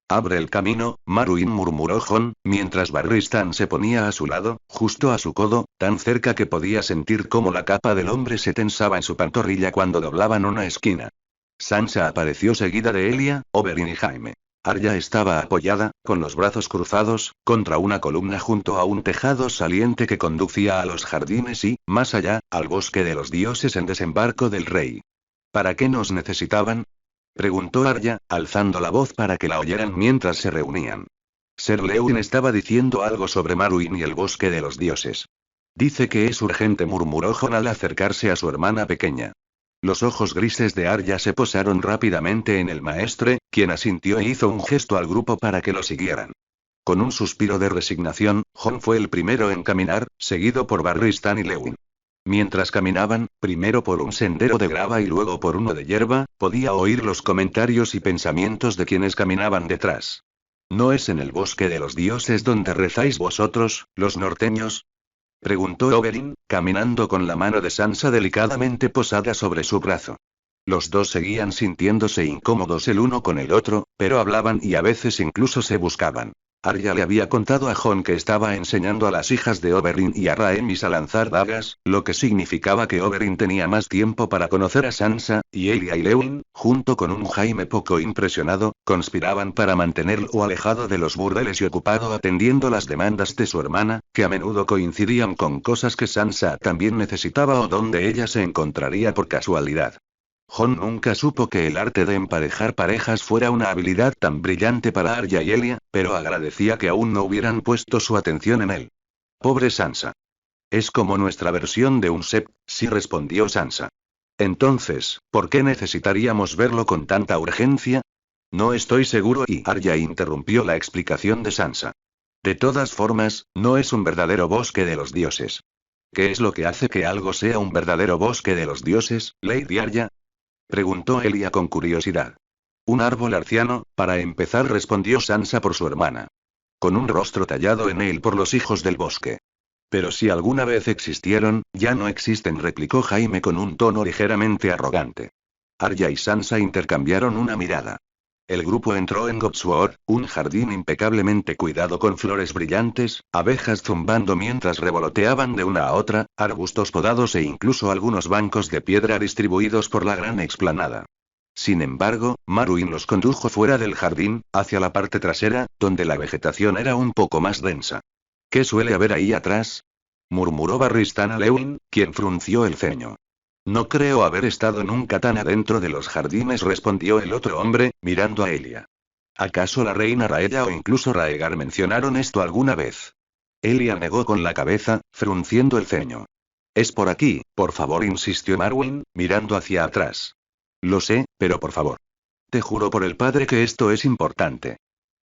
Abre el camino, Marwyn, murmuró Jon, mientras Barristan se ponía a su lado, justo a su codo, tan cerca que podía sentir cómo la capa del hombre se tensaba en su pantorrilla cuando doblaban una esquina. Sansa apareció seguida de Elia, Oberyn y Jaime. Arya estaba apoyada, con los brazos cruzados, contra una columna junto a un tejado saliente que conducía a los jardines y, más allá, al bosque de los dioses en desembarco del rey. ¿Para qué nos necesitaban?, preguntó Arya, alzando la voz para que la oyeran mientras se reunían. Ser Lewin estaba diciendo algo sobre Marwyn y el bosque de los dioses. Dice que es urgente, murmuró Jon al acercarse a su hermana pequeña. Los ojos grises de Arya se posaron rápidamente en el maestre, quien asintió e hizo un gesto al grupo para que lo siguieran. Con un suspiro de resignación, Jon fue el primero en caminar, seguido por Barristan y Lewin. Mientras caminaban, primero por un sendero de grava y luego por uno de hierba, podía oír los comentarios y pensamientos de quienes caminaban detrás. ¿No es en el bosque de los dioses donde rezáis vosotros, los norteños? Preguntó Oberyn, caminando con la mano de Sansa delicadamente posada sobre su brazo. Los dos seguían sintiéndose incómodos el uno con el otro, pero hablaban y a veces incluso se buscaban. Arya le había contado a Jon que estaba enseñando a las hijas de Oberyn y a Rhaenys a lanzar dagas, lo que significaba que Oberyn tenía más tiempo para conocer a Sansa, y Elia y Lewin, junto con un Jaime poco impresionado, conspiraban para mantenerlo alejado de los burdeles y ocupado atendiendo las demandas de su hermana, que a menudo coincidían con cosas que Sansa también necesitaba o donde ella se encontraría por casualidad. Jon nunca supo que el arte de emparejar parejas fuera una habilidad tan brillante para Arya y Elia, pero agradecía que aún no hubieran puesto su atención en él. Pobre Sansa. Es como nuestra versión de un Sep, sí, respondió Sansa. Entonces, ¿por qué necesitaríamos verlo con tanta urgencia? No estoy seguro, y Arya interrumpió la explicación de Sansa. De todas formas, no es un verdadero bosque de los dioses. ¿Qué es lo que hace que algo sea un verdadero bosque de los dioses, Lady Arya? Preguntó Elia con curiosidad. Un árbol arciano, para empezar, respondió Sansa por su hermana. Con un rostro tallado en él por los hijos del bosque. Pero si alguna vez existieron, ya no existen, replicó Jaime con un tono ligeramente arrogante. Arya y Sansa intercambiaron una mirada. El grupo entró en Godswood, un jardín impecablemente cuidado con flores brillantes, abejas zumbando mientras revoloteaban de una a otra, arbustos podados e incluso algunos bancos de piedra distribuidos por la gran explanada. Sin embargo, Marwyn los condujo fuera del jardín, hacia la parte trasera, donde la vegetación era un poco más densa. ¿Qué suele haber ahí atrás?, murmuró Barristan a Lewin, quien frunció el ceño. No creo haber estado nunca tan adentro de los jardines, respondió el otro hombre, mirando a Elia. ¿Acaso la reina Raella o incluso Raegar mencionaron esto alguna vez? Elia negó con la cabeza, frunciendo el ceño. Es por aquí, por favor, insistió Marwyn, mirando hacia atrás. Lo sé, pero por favor. Te juro por el padre que esto es importante.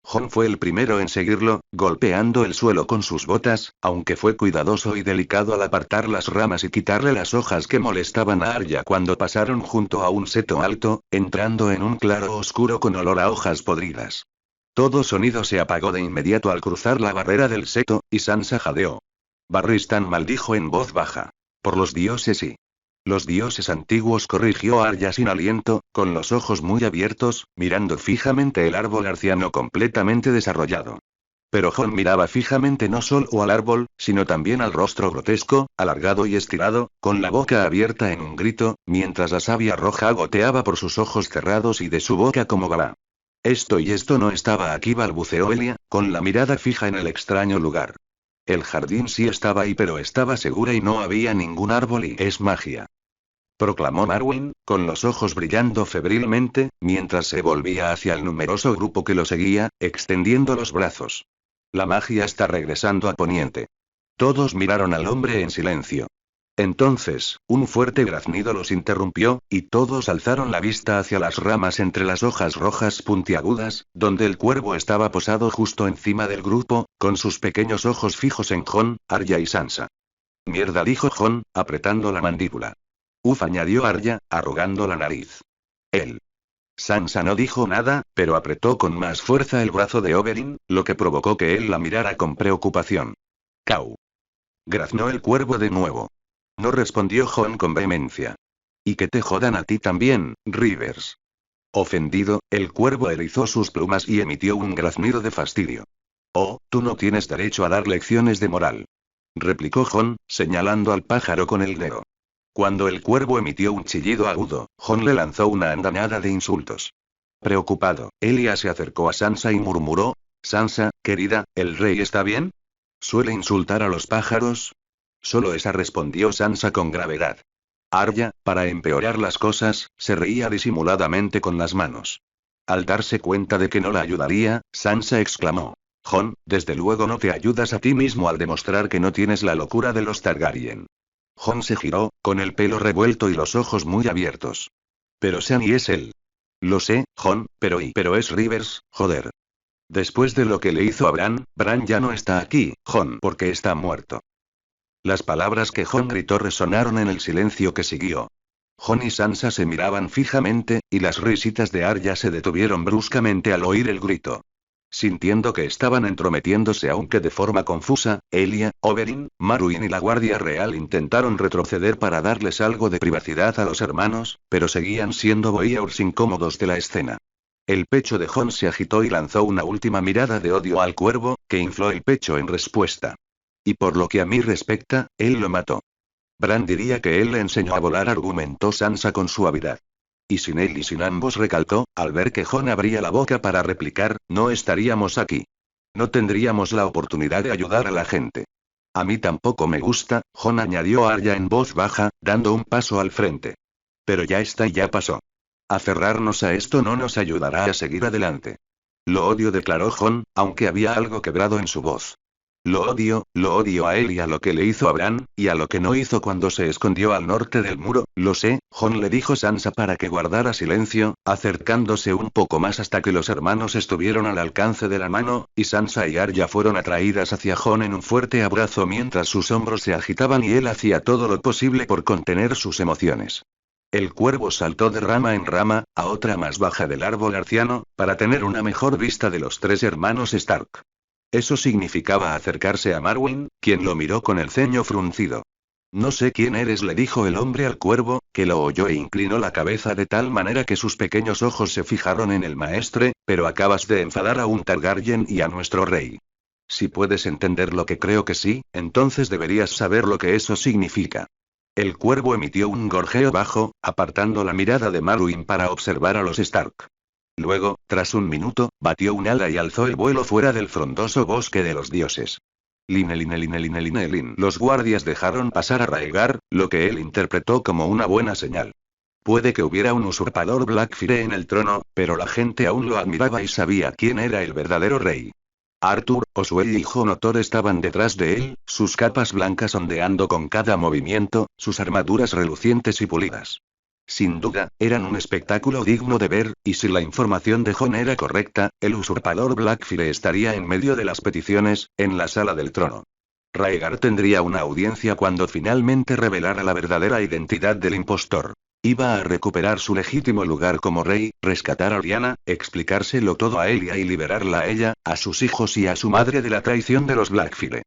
Jon fue el primero en seguirlo, golpeando el suelo con sus botas, aunque fue cuidadoso y delicado al apartar las ramas y quitarle las hojas que molestaban a Arya cuando pasaron junto a un seto alto, entrando en un claro oscuro con olor a hojas podridas. Todo sonido se apagó de inmediato al cruzar la barrera del seto, y Sansa jadeó. Barristan maldijo en voz baja. Por los dioses y... Los dioses antiguos, corrigió Arya sin aliento, con los ojos muy abiertos, mirando fijamente el árbol arciano completamente desarrollado. Pero Jon miraba fijamente no solo al árbol, sino también al rostro grotesco, alargado y estirado, con la boca abierta en un grito, mientras la savia roja goteaba por sus ojos cerrados y de su boca como baba. Esto no estaba aquí, balbuceó Elia, con la mirada fija en el extraño lugar. El jardín sí estaba ahí, pero estaba segura y no había ningún árbol y es magia. Proclamó Marwyn, con los ojos brillando febrilmente, mientras se volvía hacia el numeroso grupo que lo seguía, extendiendo los brazos. La magia está regresando a Poniente. Todos miraron al hombre en silencio. Entonces, un fuerte graznido los interrumpió, y todos alzaron la vista hacia las ramas entre las hojas rojas puntiagudas, donde el cuervo estaba posado justo encima del grupo, con sus pequeños ojos fijos en Jon, Arya y Sansa. Mierda, dijo Jon, apretando la mandíbula. Uf, añadió Arya, arrugando la nariz. Él. Sansa no dijo nada, pero apretó con más fuerza el brazo de Oberyn, lo que provocó que él la mirara con preocupación. Cau. Graznó el cuervo de nuevo. No, respondió Jon con vehemencia. Y que te jodan a ti también, Rivers. Ofendido, el cuervo erizó sus plumas y emitió un graznido de fastidio. Oh, tú no tienes derecho a dar lecciones de moral. Replicó Jon, señalando al pájaro con el dedo. Cuando el cuervo emitió un chillido agudo, Jon le lanzó una andanada de insultos. Preocupado, Elia se acercó a Sansa y murmuró: Sansa, querida, ¿el rey está bien? ¿Suele insultar a los pájaros? Solo esa, respondió Sansa con gravedad. Arya, para empeorar las cosas, se reía disimuladamente con las manos. Al darse cuenta de que no la ayudaría, Sansa exclamó: Jon, desde luego no te ayudas a ti mismo al demostrar que no tienes la locura de los Targaryen. Jon se giró, con el pelo revuelto y los ojos muy abiertos. Pero Sani es él. Lo sé, Jon, pero es Rivers, joder. Después de lo que le hizo a Bran ya no está aquí, Jon, porque está muerto. Las palabras que Jon gritó resonaron en el silencio que siguió. Jon y Sansa se miraban fijamente, y las risitas de Arya se detuvieron bruscamente al oír el grito. Sintiendo que estaban entrometiéndose aunque de forma confusa, Elia, Oberyn, Marwyn y la Guardia Real intentaron retroceder para darles algo de privacidad a los hermanos, pero seguían siendo voyeurs incómodos de la escena. El pecho de Jon se agitó y lanzó una última mirada de odio al cuervo, que infló el pecho en respuesta. Y por lo que a mí respecta, él lo mató. Bran diría que él le enseñó a volar, argumentó Sansa con suavidad. Y sin él y sin ambos, recalcó, al ver que Jon abría la boca para replicar, no estaríamos aquí. No tendríamos la oportunidad de ayudar a la gente. A mí tampoco me gusta, Jon añadió Arya en voz baja, dando un paso al frente. Pero ya está y ya pasó. Aferrarnos a esto no nos ayudará a seguir adelante. Lo odio, declaró Jon, aunque había algo quebrado en su voz. Lo odio a él y a lo que le hizo a Bran, y a lo que no hizo cuando se escondió al norte del muro. Lo sé, Jon, le dijo Sansa para que guardara silencio, acercándose un poco más hasta que los hermanos estuvieron al alcance de la mano, y Sansa y Arya fueron atraídas hacia Jon en un fuerte abrazo mientras sus hombros se agitaban y él hacía todo lo posible por contener sus emociones. El cuervo saltó de rama en rama, a otra más baja del árbol arciano, para tener una mejor vista de los tres hermanos Stark. Eso significaba acercarse a Marwyn, quien lo miró con el ceño fruncido. No sé quién eres, le dijo el hombre al cuervo, que lo oyó e inclinó la cabeza de tal manera que sus pequeños ojos se fijaron en el maestre, pero acabas de enfadar a un Targaryen y a nuestro rey. Si puedes entender lo que creo que sí, entonces deberías saber lo que eso significa. El cuervo emitió un gorjeo bajo, apartando la mirada de Marwyn para observar a los Stark. Luego, tras un minuto, batió un ala y alzó el vuelo fuera del frondoso bosque de los dioses. Lin. Los guardias dejaron pasar a Raegar, lo que él interpretó como una buena señal. Puede que hubiera un usurpador Blackfyre en el trono, pero la gente aún lo admiraba y sabía quién era el verdadero rey. Arthur, Oswell y Jon Otor estaban detrás de él, sus capas blancas ondeando con cada movimiento, sus armaduras relucientes y pulidas. Sin duda, eran un espectáculo digno de ver, y si la información de Jon era correcta, el usurpador Blackfyre estaría en medio de las peticiones, en la sala del trono. Raegar tendría una audiencia cuando finalmente revelara la verdadera identidad del impostor. Iba a recuperar su legítimo lugar como rey, rescatar a Lyanna, explicárselo todo a Elia y liberarla a ella, a sus hijos y a su madre de la traición de los Blackfyre.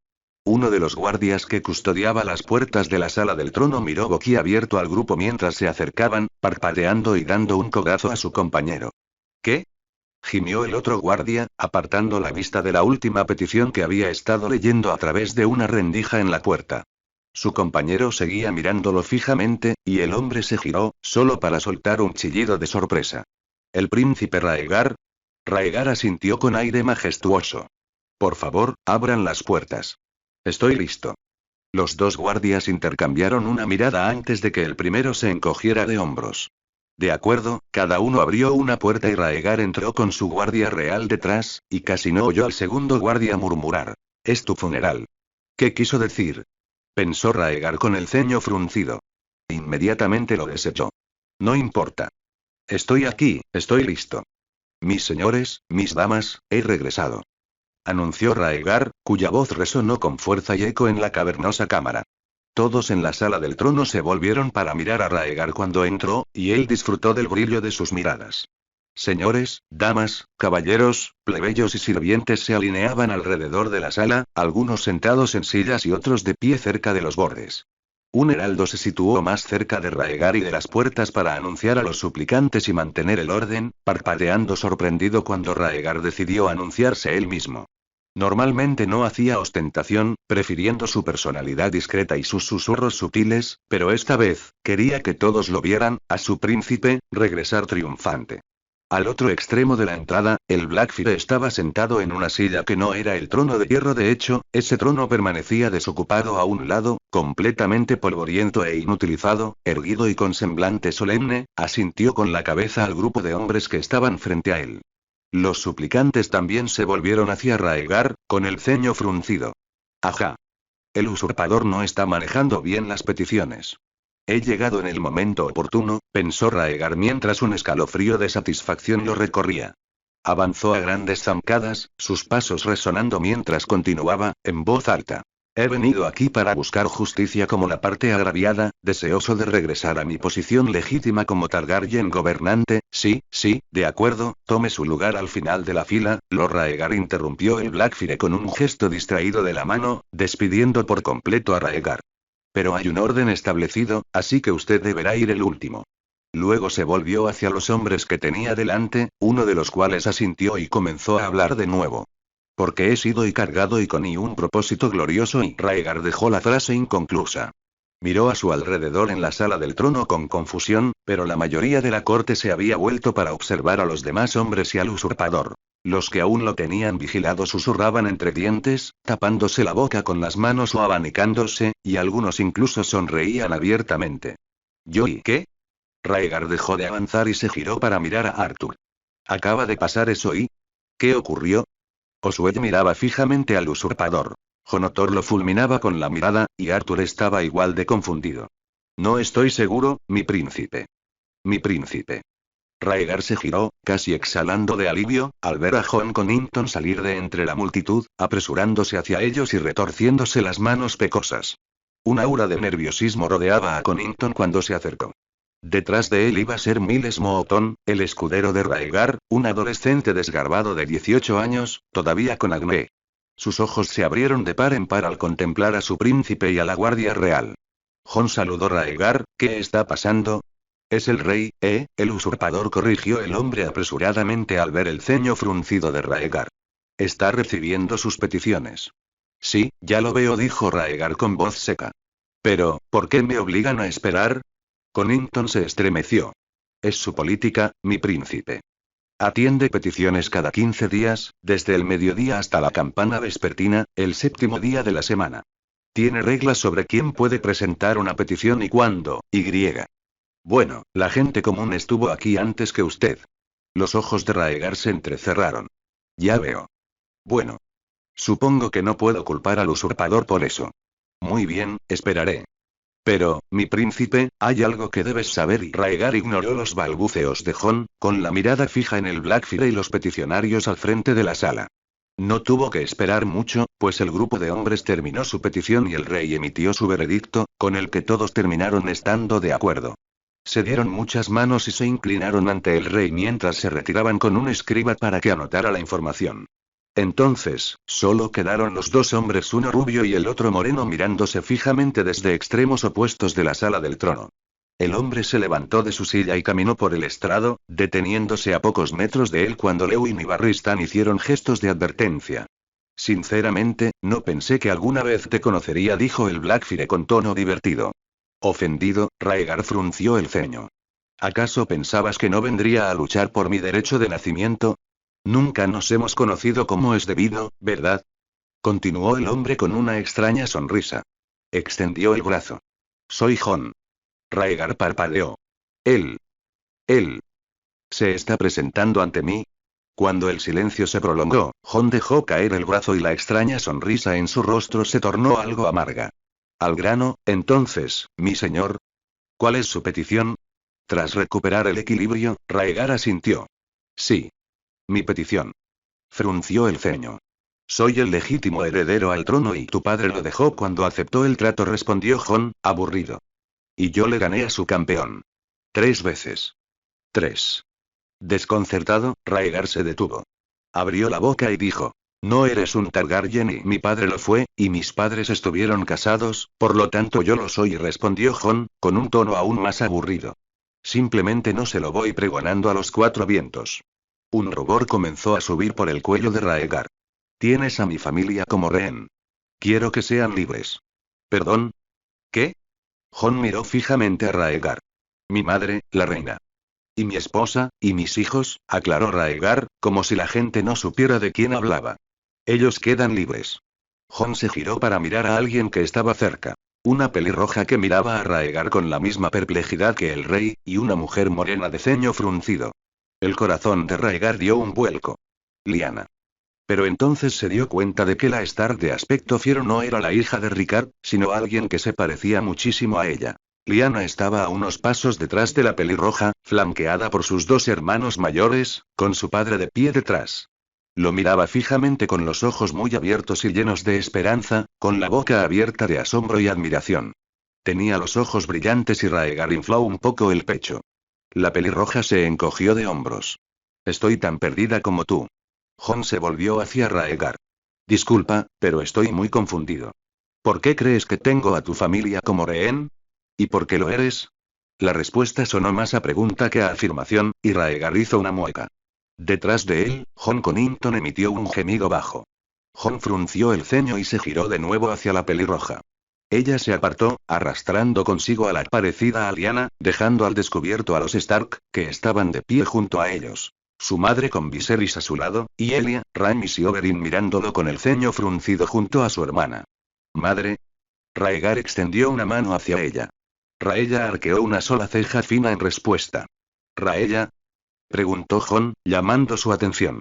Uno de los guardias que custodiaba las puertas de la sala del trono miró boquiabierto al grupo mientras se acercaban, parpadeando y dando un codazo a su compañero. ¿Qué? Gimió el otro guardia, apartando la vista de la última petición que había estado leyendo a través de una rendija en la puerta. Su compañero seguía mirándolo fijamente, y el hombre se giró, solo para soltar un chillido de sorpresa. ¿El príncipe Raegar? Raegar asintió con aire majestuoso. Por favor, abran las puertas. Estoy listo. Los dos guardias intercambiaron una mirada antes de que el primero se encogiera de hombros. De acuerdo, cada uno abrió una puerta y Raegar entró con su guardia real detrás, y casi no oyó al segundo guardia murmurar: «Es tu funeral». ¿Qué quiso decir? Pensó Raegar con el ceño fruncido. Inmediatamente lo desechó. No importa. Estoy aquí, estoy listo. Mis señores, mis damas, he regresado. Anunció Raegar, cuya voz resonó con fuerza y eco en la cavernosa cámara. Todos en la sala del trono se volvieron para mirar a Raegar cuando entró, y él disfrutó del brillo de sus miradas. Señores, damas, caballeros, plebeyos y sirvientes se alineaban alrededor de la sala, algunos sentados en sillas y otros de pie cerca de los bordes. Un heraldo se situó más cerca de Raegar y de las puertas para anunciar a los suplicantes y mantener el orden, parpadeando sorprendido cuando Raegar decidió anunciarse él mismo. Normalmente no hacía ostentación, prefiriendo su personalidad discreta y sus susurros sutiles, pero esta vez, quería que todos lo vieran, a su príncipe, regresar triunfante. Al otro extremo de la entrada, el Blackfyre estaba sentado en una silla que no era el trono de hierro. De hecho, ese trono permanecía desocupado a un lado, completamente polvoriento e inutilizado, erguido y con semblante solemne, asintió con la cabeza al grupo de hombres que estaban frente a él. Los suplicantes también se volvieron hacia Raegar, con el ceño fruncido. Ajá. El usurpador no está manejando bien las peticiones. He llegado en el momento oportuno, pensó Raegar mientras un escalofrío de satisfacción lo recorría. Avanzó a grandes zancadas, sus pasos resonando mientras continuaba, en voz alta. He venido aquí para buscar justicia como la parte agraviada, deseoso de regresar a mi posición legítima como Targaryen gobernante. Sí, sí, de acuerdo, tome su lugar al final de la fila. Lord Raegar interrumpió el Blackfyre con un gesto distraído de la mano, despidiendo por completo a Raegar. Pero hay un orden establecido, así que usted deberá ir el último. Luego se volvió hacia los hombres que tenía delante, uno de los cuales asintió y comenzó a hablar de nuevo. Porque he sido y cargado y con un propósito glorioso, y Raegar dejó la frase inconclusa. Miró a su alrededor en la sala del trono con confusión, pero la mayoría de la corte se había vuelto para observar a los demás hombres y al usurpador. Los que aún lo tenían vigilado susurraban entre dientes, tapándose la boca con las manos o abanicándose, y algunos incluso sonreían abiertamente. ¿Yo y qué? Raegar dejó de avanzar y se giró para mirar a Arthur. ¿Acaba de pasar eso y? ¿Qué ocurrió? Oswald miraba fijamente al usurpador. Jonotor lo fulminaba con la mirada, y Arthur estaba igual de confundido. No estoy seguro, mi príncipe. Mi príncipe. Raegar se giró, casi exhalando de alivio, al ver a Jon Connington salir de entre la multitud, apresurándose hacia ellos y retorciéndose las manos pecosas. Un aura de nerviosismo rodeaba a Connington cuando se acercó. Detrás de él iba Ser Miles Mooton, el escudero de Raegar, un adolescente desgarbado de 18 años, todavía con acné. Sus ojos se abrieron de par en par al contemplar a su príncipe y a la guardia real. Jon saludó a Raegar. ¿Qué está pasando? Es el rey, el usurpador, corrigió el hombre apresuradamente al ver el ceño fruncido de Raegar. Está recibiendo sus peticiones. Sí, ya lo veo, dijo Raegar con voz seca. Pero, ¿por qué me obligan a esperar? Connington se estremeció. Es su política, mi príncipe. Atiende peticiones cada 15 días, desde el mediodía hasta la campana vespertina, el séptimo día de la semana. Tiene reglas sobre quién puede presentar una petición y cuándo, Bueno, la gente común estuvo aquí antes que usted. Los ojos de Raegar se entrecerraron. Ya veo. Bueno. Supongo que no puedo culpar al usurpador por eso. Muy bien, esperaré. Pero, mi príncipe, hay algo que debes saber, y Raegar ignoró los balbuceos de Jon, con la mirada fija en el Blackfyre y los peticionarios al frente de la sala. No tuvo que esperar mucho, pues el grupo de hombres terminó su petición y el rey emitió su veredicto, con el que todos terminaron estando de acuerdo. Se dieron muchas manos y se inclinaron ante el rey mientras se retiraban con un escriba para que anotara la información. Entonces, solo quedaron los dos hombres, uno rubio y el otro moreno, mirándose fijamente desde extremos opuestos de la sala del trono. El hombre se levantó de su silla y caminó por el estrado, deteniéndose a pocos metros de él cuando Lewin y Barristan hicieron gestos de advertencia. Sinceramente, no pensé que alguna vez te conocería, dijo el Blackfyre con tono divertido. Ofendido, Raegar frunció el ceño. ¿Acaso pensabas que no vendría a luchar por mi derecho de nacimiento? Nunca nos hemos conocido como es debido, ¿verdad? Continuó el hombre con una extraña sonrisa. Extendió el brazo. Soy Jon. Raegar parpadeó. Él. ¿Se está presentando ante mí? Cuando el silencio se prolongó, Jon dejó caer el brazo y la extraña sonrisa en su rostro se tornó algo amarga. Al grano, entonces, mi señor. ¿Cuál es su petición? Tras recuperar el equilibrio, Raegar asintió. Sí. Mi petición. Frunció el ceño. Soy el legítimo heredero al trono y tu padre lo dejó cuando aceptó el trato, respondió Jon, aburrido. Y yo le gané a su campeón. 3 veces. 3. Desconcertado, Raegar se detuvo. Abrió la boca y dijo. No eres un Targaryen y mi padre lo fue, y mis padres estuvieron casados, por lo tanto yo lo soy, respondió Jon, con un tono aún más aburrido. Simplemente no se lo voy pregonando a los 4 vientos. Un rubor comenzó a subir por el cuello de Raegar. Tienes a mi familia como rehén. Quiero que sean libres. ¿Perdón? ¿Qué? Jon miró fijamente a Raegar. Mi madre, la reina. Y mi esposa, y mis hijos, aclaró Raegar, como si la gente no supiera de quién hablaba. Ellos quedan libres. Jon se giró para mirar a alguien que estaba cerca. Una pelirroja que miraba a Raegar con la misma perplejidad que el rey, y una mujer morena de ceño fruncido. El corazón de Raegar dio un vuelco. Lyanna. Pero entonces se dio cuenta de que la Stark de aspecto fiero no era la hija de Rickard, sino alguien que se parecía muchísimo a ella. Lyanna estaba a unos pasos detrás de la pelirroja, flanqueada por sus 2 hermanos mayores, con su padre de pie detrás. Lo miraba fijamente con los ojos muy abiertos y llenos de esperanza, con la boca abierta de asombro y admiración. Tenía los ojos brillantes y Raegar infló un poco el pecho. La pelirroja se encogió de hombros. Estoy tan perdida como tú. Jon se volvió hacia Raegar. Disculpa, pero estoy muy confundido. ¿Por qué crees que tengo a tu familia como rehén? ¿Y por qué lo eres? La respuesta sonó más a pregunta que a afirmación, y Raegar hizo una mueca. Detrás de él, Jon Connington emitió un gemido bajo. Jon frunció el ceño y se giró de nuevo hacia la pelirroja. Ella se apartó, arrastrando consigo a la parecida a Lyanna, dejando al descubierto a los Stark, que estaban de pie junto a ellos. Su madre con Viserys a su lado, y Elia, Rhaenys y Oberyn mirándolo con el ceño fruncido junto a su hermana. «Madre». Raegar extendió una mano hacia ella. Raella arqueó una sola ceja fina en respuesta. «¿Raella?», preguntó Jon, llamando su atención.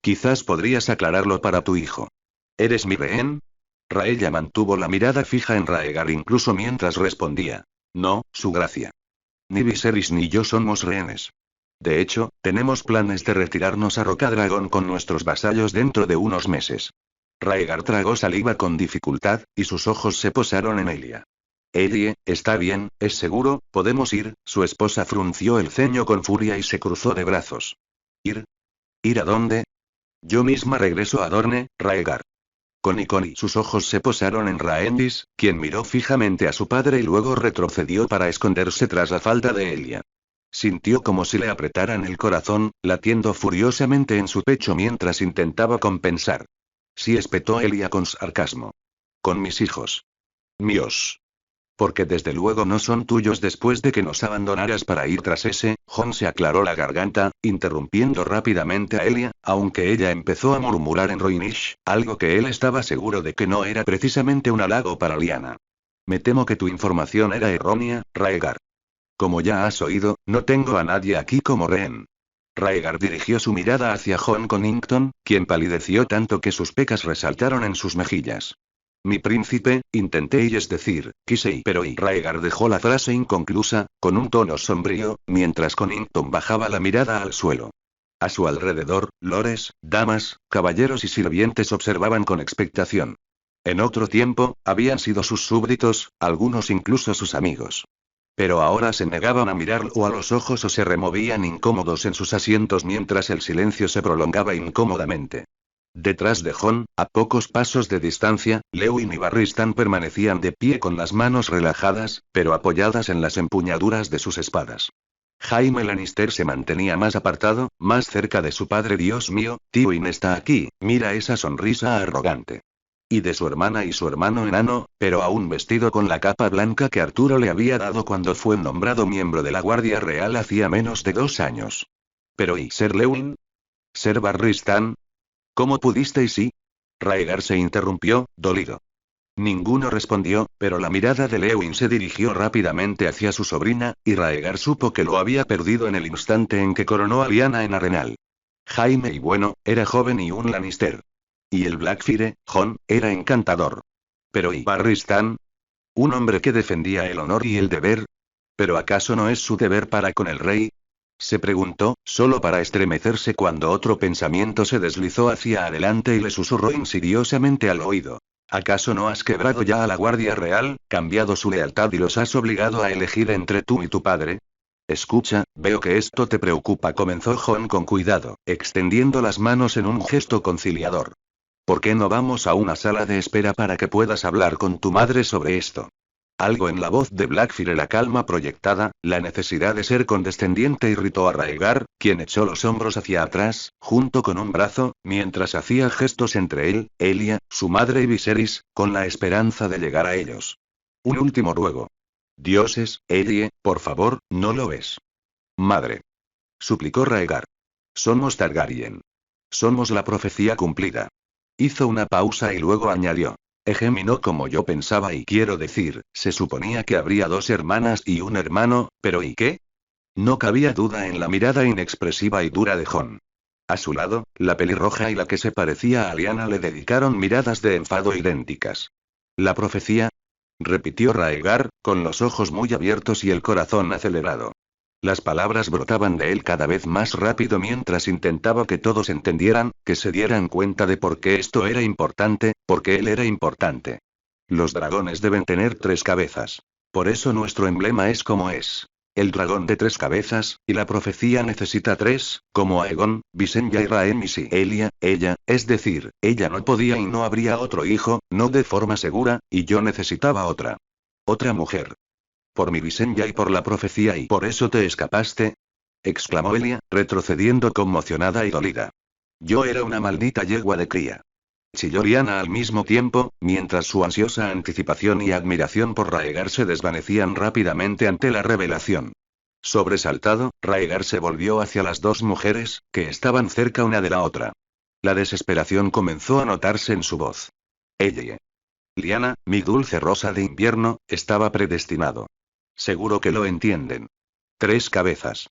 «Quizás podrías aclararlo para tu hijo. ¿Eres mi rehén?». Raella mantuvo la mirada fija en Raegar incluso mientras respondía. «No, su gracia. Ni Viserys ni yo somos rehenes. De hecho, tenemos planes de retirarnos a Rocadragón con nuestros vasallos dentro de unos meses». Raegar tragó saliva con dificultad, y sus ojos se posaron en Elia. «Elie, está bien, es seguro, podemos ir». Su esposa frunció el ceño con furia y se cruzó de brazos. «¿Ir? ¿Ir a dónde?». «Yo misma regreso a Dorne, Raegar». Coni. Sus ojos se posaron en Rhaenys, quien miró fijamente a su padre y luego retrocedió para esconderse tras la falda de Elia. Sintió como si le apretaran el corazón, latiendo furiosamente en su pecho mientras intentaba compensar. «Sí», espetó Elia con sarcasmo. «Con mis hijos». «Míos». «Porque desde luego no son tuyos después de que nos abandonaras para ir tras ese». Jon se aclaró la garganta, interrumpiendo rápidamente a Elia, aunque ella empezó a murmurar en Rhoynish, algo que él estaba seguro de que no era precisamente un halago para Lyanna. «Me temo que tu información era errónea, Raegar. Como ya has oído, no tengo a nadie aquí como rehén». Raegar dirigió su mirada hacia Jon Connington, quien palideció tanto que sus pecas resaltaron en sus mejillas. «Mi príncipe», quise pero Raegar dejó la frase inconclusa, con un tono sombrío, mientras Connington bajaba la mirada al suelo. A su alrededor, lores, damas, caballeros y sirvientes observaban con expectación. En otro tiempo, habían sido sus súbditos, algunos incluso sus amigos. Pero ahora se negaban a mirarlo a los ojos o se removían incómodos en sus asientos mientras el silencio se prolongaba incómodamente. Detrás de Jon, a pocos pasos de distancia, Lewin y Barristan permanecían de pie con las manos relajadas, pero apoyadas en las empuñaduras de sus espadas. Jaime Lannister se mantenía más apartado, más cerca de su padre. «Dios mío, Tywin está aquí, mira esa sonrisa arrogante». Y de su hermana y su hermano enano, pero aún vestido con la capa blanca que Arturo le había dado cuando fue nombrado miembro de la Guardia Real hacía menos de 2 años. «Pero ¿y Ser Lewin? ¿Ser Barristan? ¿Cómo pudisteis y...?» Raegar se interrumpió, dolido. Ninguno respondió, pero la mirada de Lewin se dirigió rápidamente hacia su sobrina, y Raegar supo que lo había perdido en el instante en que coronó a Lyanna en Arenal. Jaime y bueno, era joven y un Lannister. Y el Blackfyre, Jon, era encantador. Pero ¿y Barristan? Un hombre que defendía el honor y el deber. ¿Pero acaso no es su deber para con el rey? Se preguntó, solo para estremecerse cuando otro pensamiento se deslizó hacia adelante y le susurró insidiosamente al oído. ¿Acaso no has quebrado ya a la Guardia Real, cambiado su lealtad y los has obligado a elegir entre tú y tu padre? Escucha, veo que esto te preocupa, comenzó Jon con cuidado, extendiendo las manos en un gesto conciliador. ¿Por qué no vamos a una sala de espera para que puedas hablar con tu madre sobre esto? Algo en la voz de Blackfyre, la calma proyectada, la necesidad de ser condescendiente, irritó a Raegar, quien echó los hombros hacia atrás, junto con un brazo, mientras hacía gestos entre él, Elia, su madre y Viserys, con la esperanza de llegar a ellos. Un último ruego. «Dioses, Elie, por favor, ¿no lo ves?». «Madre», suplicó Raegar. «Somos Targaryen. Somos la profecía cumplida». Hizo una pausa y luego añadió. «No como yo pensaba, y quiero decir, se suponía que habría 2 hermanas y un hermano, pero ¿y qué?». No cabía duda en la mirada inexpresiva y dura de Jon. A su lado, la pelirroja y la que se parecía a Lyanna le dedicaron miradas de enfado idénticas. «¿La profecía?», repitió Raegar, con los ojos muy abiertos y el corazón acelerado. Las palabras brotaban de él cada vez más rápido mientras intentaba que todos entendieran, que se dieran cuenta de por qué esto era importante, porque él era importante. Los dragones deben tener 3 cabezas. Por eso nuestro emblema es como es. El dragón de 3 cabezas, y la profecía necesita 3, como Aegon, Visenya y Rhaenys y ella, es decir, ella no podía y no habría otro hijo, no de forma segura, y yo necesitaba otra. Otra mujer. Por mi Visenya y por la profecía y por eso te escapaste, exclamó Elia, retrocediendo conmocionada y dolida. Yo era una maldita yegua de cría. Chilló Lyanna al mismo tiempo, mientras su ansiosa anticipación y admiración por Rhaegar se desvanecían rápidamente ante la revelación. Sobresaltado, Rhaegar se volvió hacia las 2 mujeres, que estaban cerca una de la otra. La desesperación comenzó a notarse en su voz. Ella. Lyanna, mi dulce rosa de invierno, estaba predestinado. Seguro que lo entienden. 3 cabezas.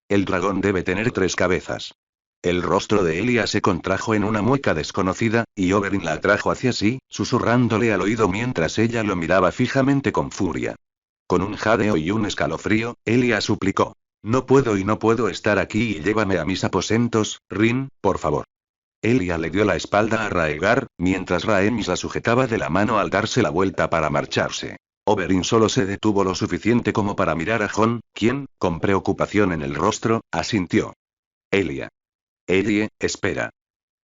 El dragón debe tener 3 cabezas. El rostro de Elia se contrajo en una mueca desconocida, y Oberyn la atrajo hacia sí, susurrándole al oído mientras ella lo miraba fijamente con furia. Con un jadeo y un escalofrío, Elia suplicó. No puedo y no puedo estar aquí y llévame a mis aposentos, Rin, por favor. Elia le dio la espalda a Rhaegar, mientras Rhaenys la sujetaba de la mano al darse la vuelta para marcharse. Oberyn solo se detuvo lo suficiente como para mirar a Jon, quien, con preocupación en el rostro, asintió. Elia. Elie, espera.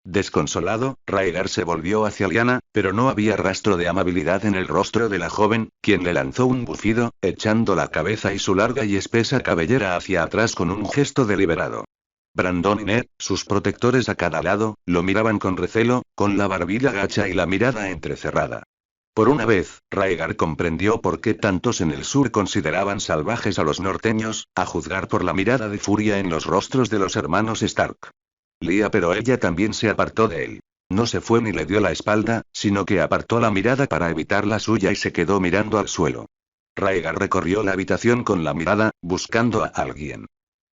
Desconsolado, Rhaegar se volvió hacia Lyanna, pero no había rastro de amabilidad en el rostro de la joven, quien le lanzó un bufido, echando la cabeza y su larga y espesa cabellera hacia atrás con un gesto deliberado. Brandon y Ned, sus protectores a cada lado, lo miraban con recelo, con la barbilla gacha y la mirada entrecerrada. Por una vez, Rhaegar comprendió por qué tantos en el sur consideraban salvajes a los norteños, a juzgar por la mirada de furia en los rostros de los hermanos Stark. Pero ella también se apartó de él. No se fue ni le dio la espalda, sino que apartó la mirada para evitar la suya y se quedó mirando al suelo. Rhaegar recorrió la habitación con la mirada, buscando a alguien.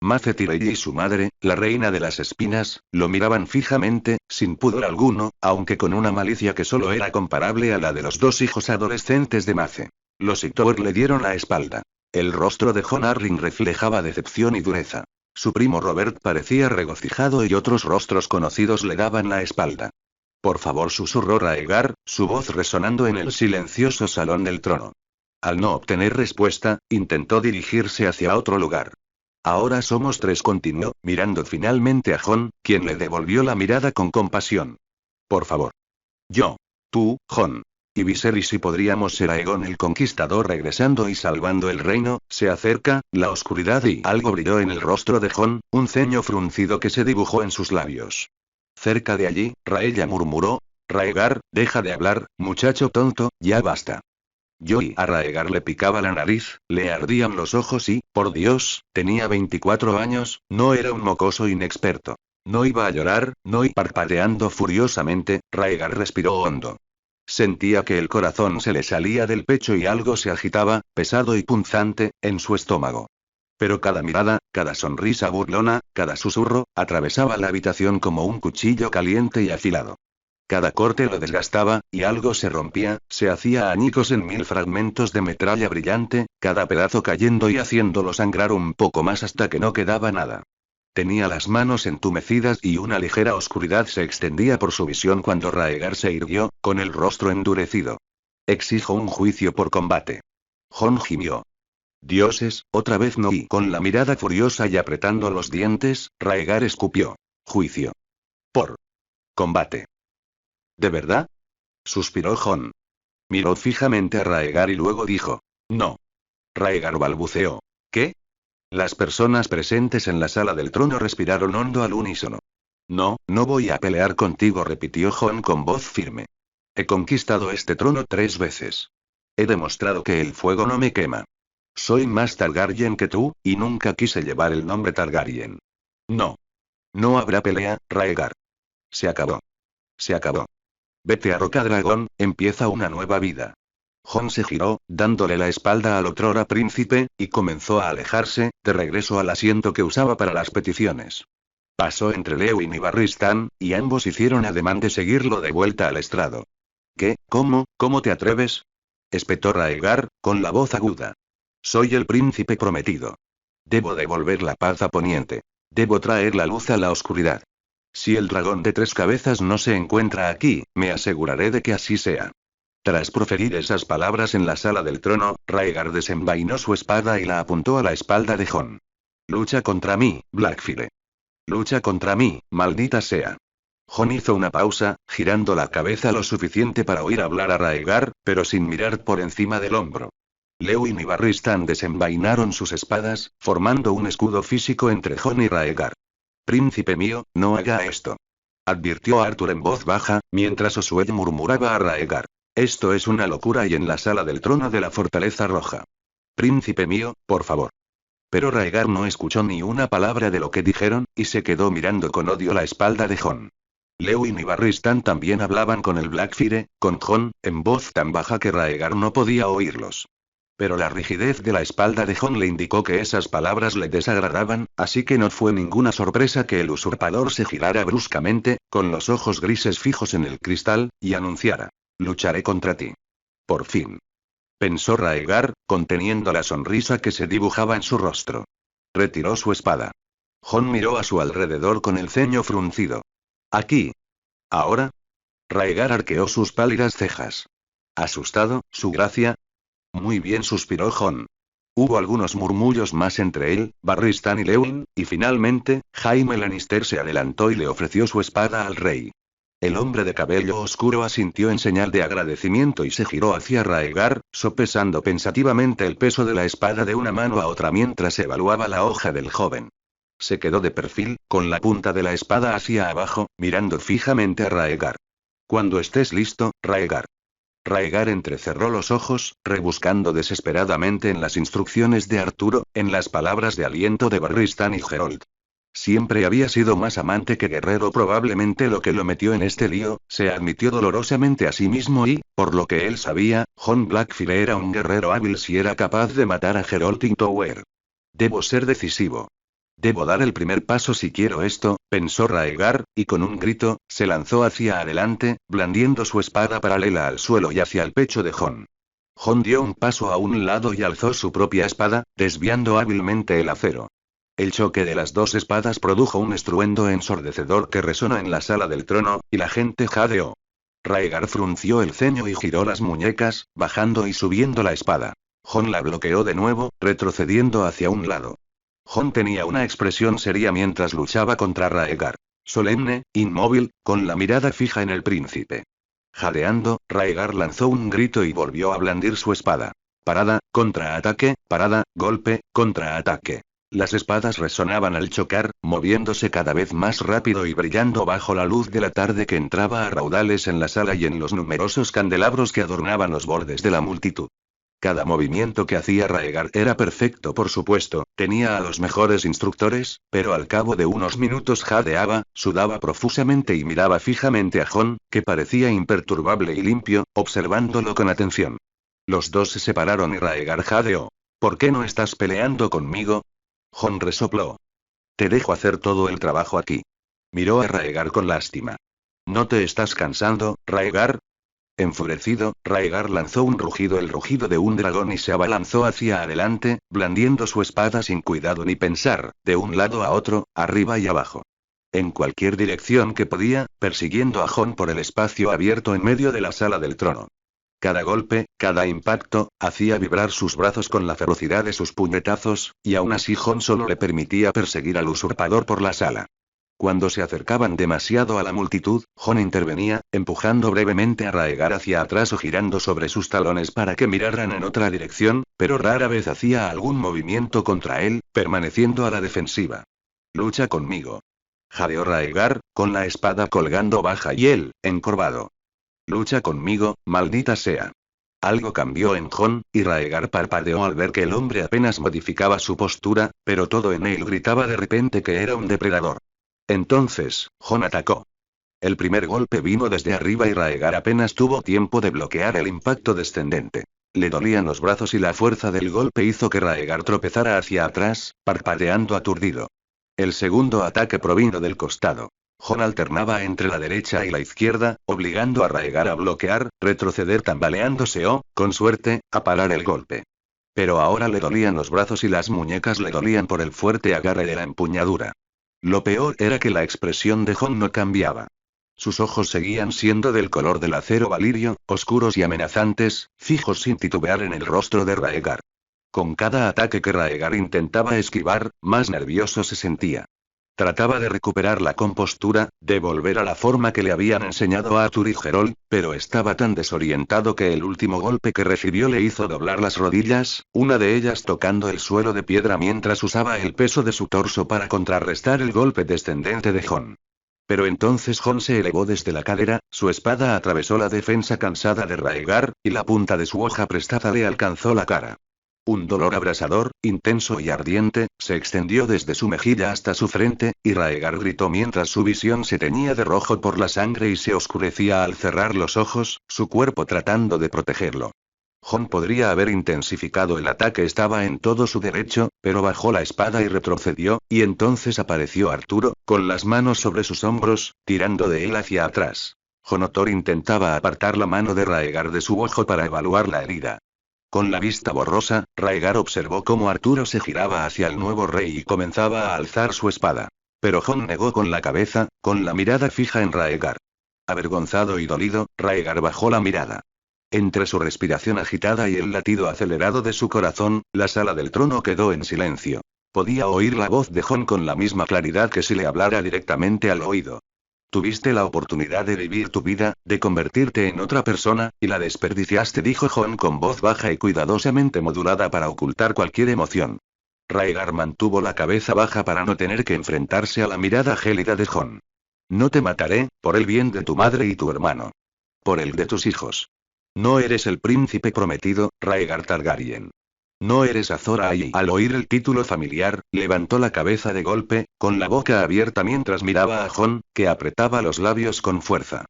Mace Tyrell y su madre, la reina de las espinas, lo miraban fijamente, sin pudor alguno, aunque con una malicia que solo era comparable a la de los 2 hijos adolescentes de Mace. Los Hightower le dieron la espalda. El rostro de Jon Arryn reflejaba decepción y dureza. Su primo Robert parecía regocijado y otros rostros conocidos le daban la espalda. Por favor, susurró Rhaegar, su voz resonando en el silencioso salón del trono. Al no obtener respuesta, intentó dirigirse hacia otro lugar. Ahora somos 3, continuó, mirando finalmente a Jon, quien le devolvió la mirada con compasión. Por favor. Yo. Tú, Jon. Y Viserys si podríamos ser Aegon el Conquistador regresando y salvando el reino, se acerca, la oscuridad y algo brilló en el rostro de Jon, un ceño fruncido que se dibujó en sus labios. Cerca de allí, Rhaella murmuró, Rhaegar, deja de hablar, muchacho tonto, ya basta. A Rhaegar le picaba la nariz, le ardían los ojos y, por Dios, tenía 24 años, no era un mocoso inexperto. No iba a llorar, no y parpadeando furiosamente, Rhaegar respiró hondo. Sentía que el corazón se le salía del pecho y algo se agitaba, pesado y punzante, en su estómago. Pero cada mirada, cada sonrisa burlona, cada susurro, atravesaba la habitación como un cuchillo caliente y afilado. Cada corte lo desgastaba, y algo se rompía, se hacía añicos en 1000 fragmentos de metralla brillante, cada pedazo cayendo y haciéndolo sangrar un poco más hasta que no quedaba nada. Tenía las manos entumecidas y una ligera oscuridad se extendía por su visión cuando Rhaegar se irguió, con el rostro endurecido. Exijo un juicio por combate. Jon gimió. Dioses, otra vez no, y con la mirada furiosa y apretando los dientes, Rhaegar escupió. Juicio. Por combate. ¿De verdad? Suspiró Jon. Miró fijamente a Rhaegar y luego dijo. No. Rhaegar balbuceó. ¿Qué? Las personas presentes en la sala del trono respiraron hondo al unísono. No, no voy a pelear contigo, repitió Jon con voz firme. He conquistado este trono 3 veces. He demostrado que el fuego no me quema. Soy más Targaryen que tú, y nunca quise llevar el nombre Targaryen. No. No habrá pelea, Rhaegar. Se acabó. Se acabó. Vete a Rocadragón, empieza una nueva vida. Jon se giró, dándole la espalda al otrora príncipe, y comenzó a alejarse, de regreso al asiento que usaba para las peticiones. Pasó entre Lewin y Barristan, y ambos hicieron ademán de seguirlo de vuelta al estrado. ¿Qué? ¿Cómo te atreves? Espetó Rhaegar, con la voz aguda. Soy el príncipe prometido. Debo devolver la paz a Poniente. Debo traer la luz a la oscuridad. Si el dragón de 3 cabezas no se encuentra aquí, me aseguraré de que así sea. Tras proferir esas palabras en la sala del trono, Rhaegar desenvainó su espada y la apuntó a la espalda de Jon. Lucha contra mí, Blackfyre. Lucha contra mí, maldita sea. Jon hizo una pausa, girando la cabeza lo suficiente para oír hablar a Rhaegar, pero sin mirar por encima del hombro. Lewin y Barristan desenvainaron sus espadas, formando un escudo físico entre Jon y Rhaegar. Príncipe mío, no haga esto. Advirtió Arthur en voz baja, mientras Oswald murmuraba a Rhaegar. Esto es una locura y en la sala del trono de la Fortaleza Roja. Príncipe mío, por favor. Pero Rhaegar no escuchó ni una palabra de lo que dijeron, y se quedó mirando con odio la espalda de Jon. Lewin y Barristan también hablaban con el Blackfyre, con Jon, en voz tan baja que Rhaegar no podía oírlos. Pero la rigidez de la espalda de Jon le indicó que esas palabras le desagradaban, así que no fue ninguna sorpresa que el usurpador se girara bruscamente, con los ojos grises fijos en el cristal, y anunciara: lucharé contra ti. Por fin. Pensó Rhaegar, conteniendo la sonrisa que se dibujaba en su rostro. Retiró su espada. Jon miró a su alrededor con el ceño fruncido. ¿Aquí? ¿Ahora? Rhaegar arqueó sus pálidas cejas. ¿Asustado, su gracia? Muy bien, suspiró Jon. Hubo algunos murmullos más entre él, Barristan y Lewin, y finalmente, Jaime Lannister se adelantó y le ofreció su espada al rey. El hombre de cabello oscuro asintió en señal de agradecimiento y se giró hacia Rhaegar, sopesando pensativamente el peso de la espada de una mano a otra mientras evaluaba la hoja del joven. Se quedó de perfil, con la punta de la espada hacia abajo, mirando fijamente a Rhaegar. Cuando estés listo, Rhaegar. Rhaegar entrecerró los ojos, rebuscando desesperadamente en las instrucciones de Arturo, en las palabras de aliento de Barristan y Gerold. Siempre había sido más amante que guerrero, probablemente lo que lo metió en este lío, se admitió dolorosamente a sí mismo y, por lo que él sabía, Jon Blackfyre era un guerrero hábil si era capaz de matar a Gerold Hightower. Debo ser decisivo. Debo dar el primer paso si quiero esto, pensó Rhaegar, y con un grito, se lanzó hacia adelante, blandiendo su espada paralela al suelo y hacia el pecho de Jon. Jon dio un paso a un lado y alzó su propia espada, desviando hábilmente el acero. El choque de las dos espadas produjo un estruendo ensordecedor que resonó en la sala del trono, y la gente jadeó. Rhaegar frunció el ceño y giró las muñecas, bajando y subiendo la espada. Jon la bloqueó de nuevo, retrocediendo hacia un lado. Jon tenía una expresión seria mientras luchaba contra Rhaegar. Solemne, inmóvil, con la mirada fija en el príncipe. Jadeando, Rhaegar lanzó un grito y volvió a blandir su espada. Parada, contraataque, parada, golpe, contraataque. Las espadas resonaban al chocar, moviéndose cada vez más rápido y brillando bajo la luz de la tarde que entraba a raudales en la sala y en los numerosos candelabros que adornaban los bordes de la multitud. Cada movimiento que hacía Rhaegar era perfecto, por supuesto, tenía a los mejores instructores, pero al cabo de unos minutos jadeaba, sudaba profusamente y miraba fijamente a Jon, que parecía imperturbable y limpio, observándolo con atención. Los dos se separaron y Rhaegar jadeó. ¿Por qué no estás peleando conmigo? Jon resopló. Te dejo hacer todo el trabajo aquí. Miró a Rhaegar con lástima. ¿No te estás cansando, Rhaegar? Enfurecido, Rhaegar lanzó un rugido, el rugido de un dragón, y se abalanzó hacia adelante, blandiendo su espada sin cuidado ni pensar, de un lado a otro, arriba y abajo. En cualquier dirección que podía, persiguiendo a Jon por el espacio abierto en medio de la sala del trono. Cada golpe, cada impacto, hacía vibrar sus brazos con la ferocidad de sus puñetazos, y aún así Jon solo le permitía perseguir al usurpador por la sala. Cuando se acercaban demasiado a la multitud, Jon intervenía, empujando brevemente a Rhaegar hacia atrás o girando sobre sus talones para que miraran en otra dirección, pero rara vez hacía algún movimiento contra él, permaneciendo a la defensiva. Lucha conmigo. Jadeó Rhaegar, con la espada colgando baja y él, encorvado. Lucha conmigo, maldita sea. Algo cambió en Jon, y Rhaegar parpadeó al ver que el hombre apenas modificaba su postura, pero todo en él gritaba de repente que era un depredador. Entonces, Jon atacó. El primer golpe vino desde arriba y Rhaegar apenas tuvo tiempo de bloquear el impacto descendente. Le dolían los brazos y la fuerza del golpe hizo que Rhaegar tropezara hacia atrás, parpadeando aturdido. El segundo ataque provino del costado. Jon alternaba entre la derecha y la izquierda, obligando a Rhaegar a bloquear, retroceder tambaleándose o, con suerte, a parar el golpe. Pero ahora le dolían los brazos y las muñecas le dolían por el fuerte agarre de la empuñadura. Lo peor era que la expresión de Jon no cambiaba. Sus ojos seguían siendo del color del acero valirio, oscuros y amenazantes, fijos sin titubear en el rostro de Raegar. Con cada ataque que Raegar intentaba esquivar, más nervioso se sentía. Trataba de recuperar la compostura, de volver a la forma que le habían enseñado Arthur y Gerol, pero estaba tan desorientado que el último golpe que recibió le hizo doblar las rodillas, una de ellas tocando el suelo de piedra mientras usaba el peso de su torso para contrarrestar el golpe descendente de Jon. Pero entonces Jon se elevó desde la cadera, su espada atravesó la defensa cansada de Raegar, y la punta de su hoja prestada le alcanzó la cara. Un dolor abrasador, intenso y ardiente, se extendió desde su mejilla hasta su frente, y Raegar gritó mientras su visión se teñía de rojo por la sangre y se oscurecía al cerrar los ojos, su cuerpo tratando de protegerlo. Jon podría haber intensificado el ataque, estaba en todo su derecho, pero bajó la espada y retrocedió, y entonces apareció Arturo, con las manos sobre sus hombros, tirando de él hacia atrás. Jonotor intentaba apartar la mano de Raegar de su ojo para evaluar la herida. Con la vista borrosa, Raegar observó cómo Arturo se giraba hacia el nuevo rey y comenzaba a alzar su espada. Pero Jon negó con la cabeza, con la mirada fija en Raegar. Avergonzado y dolido, Raegar bajó la mirada. Entre su respiración agitada y el latido acelerado de su corazón, la sala del trono quedó en silencio. Podía oír la voz de Jon con la misma claridad que si le hablara directamente al oído. Tuviste la oportunidad de vivir tu vida, de convertirte en otra persona, y la desperdiciaste, dijo Jon con voz baja y cuidadosamente modulada para ocultar cualquier emoción. Raegar mantuvo la cabeza baja para no tener que enfrentarse a la mirada gélida de Jon. No te mataré, por el bien de tu madre y tu hermano. Por el de tus hijos. No eres el príncipe prometido, Raegar Targaryen. No eres Azor Ahai. Al oír el título familiar, levantó la cabeza de golpe, con la boca abierta mientras miraba a Jon, que apretaba los labios con fuerza.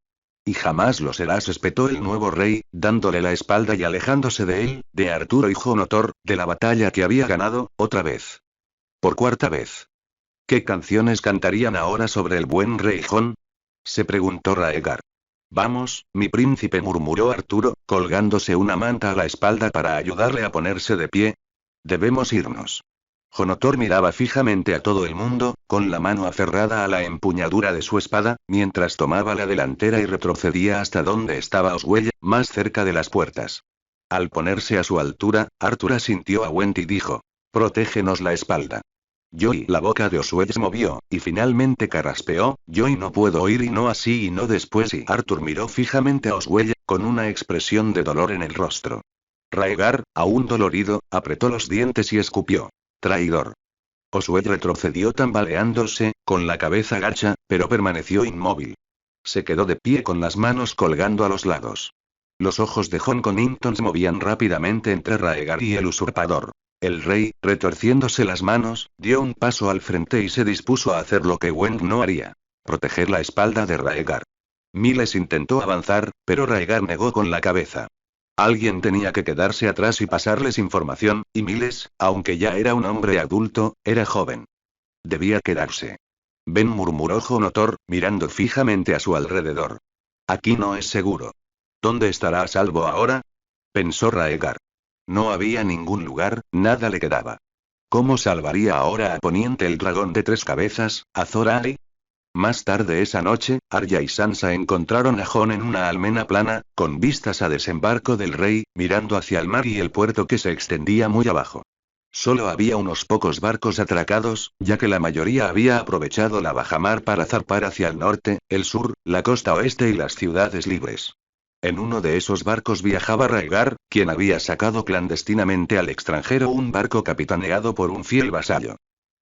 Y jamás lo serás, espetó el nuevo rey, dándole la espalda y alejándose de él, de Arturo y Jonotor, de la batalla que había ganado, otra vez. Por cuarta vez. ¿Qué canciones cantarían ahora sobre el buen rey Jon? Se preguntó Raegar. Vamos, mi príncipe, murmuró Arturo, colgándose una manta a la espalda para ayudarle a ponerse de pie. Debemos irnos. Jonotor miraba fijamente a todo el mundo, con la mano aferrada a la empuñadura de su espada, mientras tomaba la delantera y retrocedía hasta donde estaba Oswell, más cerca de las puertas. Al ponerse a su altura, Arthur asintió a Wendy y dijo: «Protégenos la espalda». La boca de Oswell se movió, y finalmente carraspeó: «Yo no puedo oír y no así y no después y». Arthur miró fijamente a Oswell, con una expresión de dolor en el rostro. Raegar, aún dolorido, apretó los dientes y escupió: «Traidor». Oswell retrocedió tambaleándose, con la cabeza gacha, pero permaneció inmóvil. Se quedó de pie con las manos colgando a los lados. Los ojos de Jon Connington se movían rápidamente entre Raegar y el usurpador. El rey, retorciéndose las manos, dio un paso al frente y se dispuso a hacer lo que Gwen no haría: proteger la espalda de Raegar. Miles intentó avanzar, pero Raegar negó con la cabeza. Alguien tenía que quedarse atrás y pasarles información, y Miles, aunque ya era un hombre adulto, era joven. Debía quedarse. «Ven», murmuró Jonotor, mirando fijamente a su alrededor. «Aquí no es seguro». «¿Dónde estará a salvo ahora?», pensó Raegar. No había ningún lugar, nada le quedaba. ¿Cómo salvaría ahora a Poniente el dragón de 3 cabezas, Azor Ahai? Más tarde esa noche, Arya y Sansa encontraron a Jon en una almena plana, con vistas a desembarco del rey, mirando hacia el mar y el puerto que se extendía muy abajo. Solo había unos pocos barcos atracados, ya que la mayoría había aprovechado la bajamar para zarpar hacia el norte, el sur, la costa oeste y las ciudades libres. En uno de esos barcos viajaba Raegar, quien había sacado clandestinamente al extranjero un barco capitaneado por un fiel vasallo.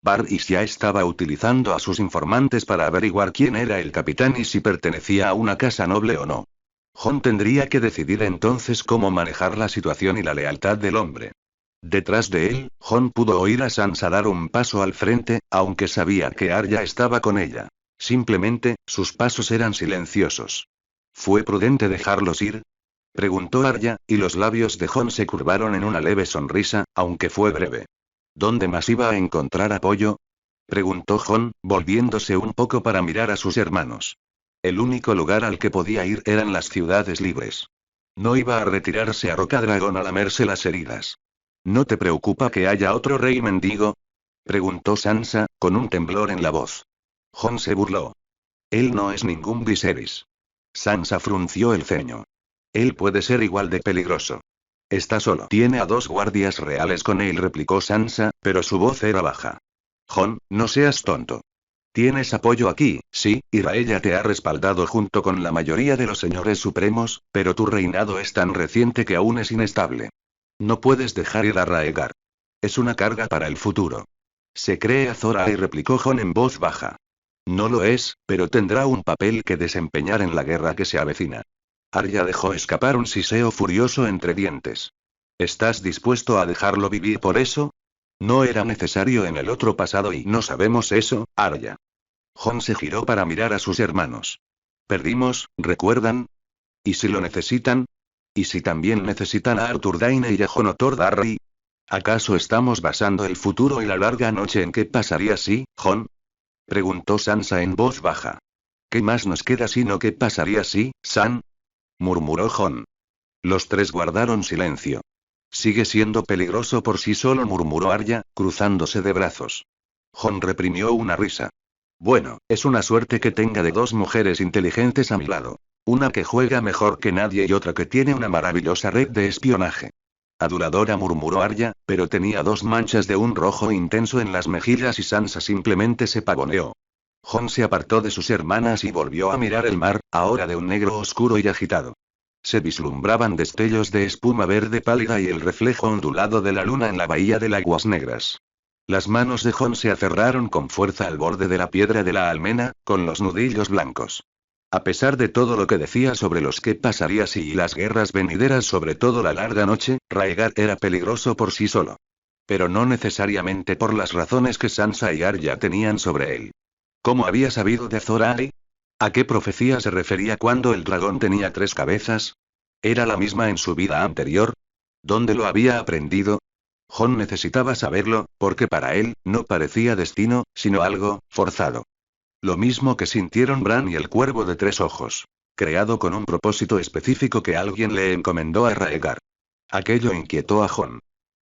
Varys ya estaba utilizando a sus informantes para averiguar quién era el capitán y si pertenecía a una casa noble o no. Jon tendría que decidir entonces cómo manejar la situación y la lealtad del hombre. Detrás de él, Jon pudo oír a Sansa dar un paso al frente, aunque sabía que Arya estaba con ella. Simplemente, sus pasos eran silenciosos. ¿Fue prudente dejarlos ir?, preguntó Arya, y los labios de Jon se curvaron en una leve sonrisa, aunque fue breve. ¿Dónde más iba a encontrar apoyo?, preguntó Jon, volviéndose un poco para mirar a sus hermanos. El único lugar al que podía ir eran las ciudades libres. No iba a retirarse a Rocadragón a lamerse las heridas. ¿No te preocupa que haya otro rey mendigo? Preguntó Sansa, con un temblor en la voz. Jon se burló. Él no es ningún Viserys. Sansa frunció el ceño. Él puede ser igual de peligroso. Está solo. Tiene a 2 guardias reales con él, replicó Sansa, pero su voz era baja. Jon, no seas tonto. Tienes apoyo aquí, sí, y Raella te ha respaldado junto con la mayoría de los señores supremos, pero tu reinado es tan reciente que aún es inestable. No puedes dejar ir a Raegar. Es una carga para el futuro. Se cree Azor Ahai, replicó Jon en voz baja. No lo es, pero tendrá un papel que desempeñar en la guerra que se avecina. Arya dejó escapar un siseo furioso entre dientes. ¿Estás dispuesto a dejarlo vivir por eso? No era necesario en el otro pasado y no sabemos eso, Arya. Jon se giró para mirar a sus hermanos. Perdimos, ¿recuerdan? ¿Y si lo necesitan? ¿Y si también necesitan a Arthur Dayne y a Jon Otor Darry? ¿Acaso estamos basando el futuro y la larga noche en qué pasaría si, Jon? Preguntó Sansa en voz baja. ¿Qué más nos queda sino qué pasaría si, San? Murmuró Jon. Los 3 guardaron silencio. Sigue siendo peligroso por sí solo, murmuró Arya, cruzándose de brazos. Jon reprimió una risa. Bueno, es una suerte que tenga de 2 mujeres inteligentes a mi lado. Una que juega mejor que nadie y otra que tiene una maravillosa red de espionaje. Aduladora, murmuró Arya, pero tenía 2 manchas de un rojo intenso en las mejillas y Sansa simplemente se pavoneó. Jon se apartó de sus hermanas y volvió a mirar el mar, ahora de un negro oscuro y agitado. Se vislumbraban destellos de espuma verde pálida y el reflejo ondulado de la luna en la bahía de Aguas Negras. Las manos de Jon se aferraron con fuerza al borde de la piedra de la almena, con los nudillos blancos. A pesar de todo lo que decía sobre los que pasaría si y las guerras venideras, sobre todo la larga noche, Raegar era peligroso por sí solo. Pero no necesariamente por las razones que Sansa y Arya tenían sobre él. ¿Cómo había sabido de Azor Ahai? ¿A qué profecía se refería cuando el dragón tenía 3 cabezas? ¿Era la misma en su vida anterior? ¿Dónde lo había aprendido? Jon necesitaba saberlo, porque para él, no parecía destino, sino algo forzado. Lo mismo que sintieron Bran y el cuervo de 3 ojos. Creado con un propósito específico que alguien le encomendó a Raegar. Aquello inquietó a Jon.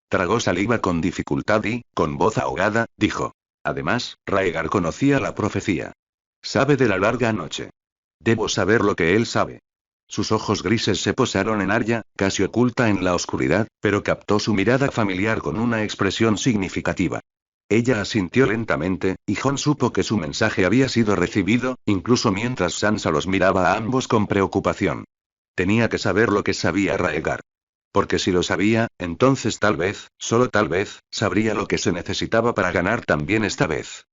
Tragó saliva con dificultad y, con voz ahogada, dijo. Además, Raegar conocía la profecía. Sabe de la larga noche. Debo saber lo que él sabe. Sus ojos grises se posaron en Arya, casi oculta en la oscuridad, pero captó su mirada familiar con una expresión significativa. Ella asintió lentamente, y Jon supo que su mensaje había sido recibido, incluso mientras Sansa los miraba a ambos con preocupación. Tenía que saber lo que sabía Raegar. Porque si lo sabía, entonces tal vez, solo tal vez, sabría lo que se necesitaba para ganar también esta vez.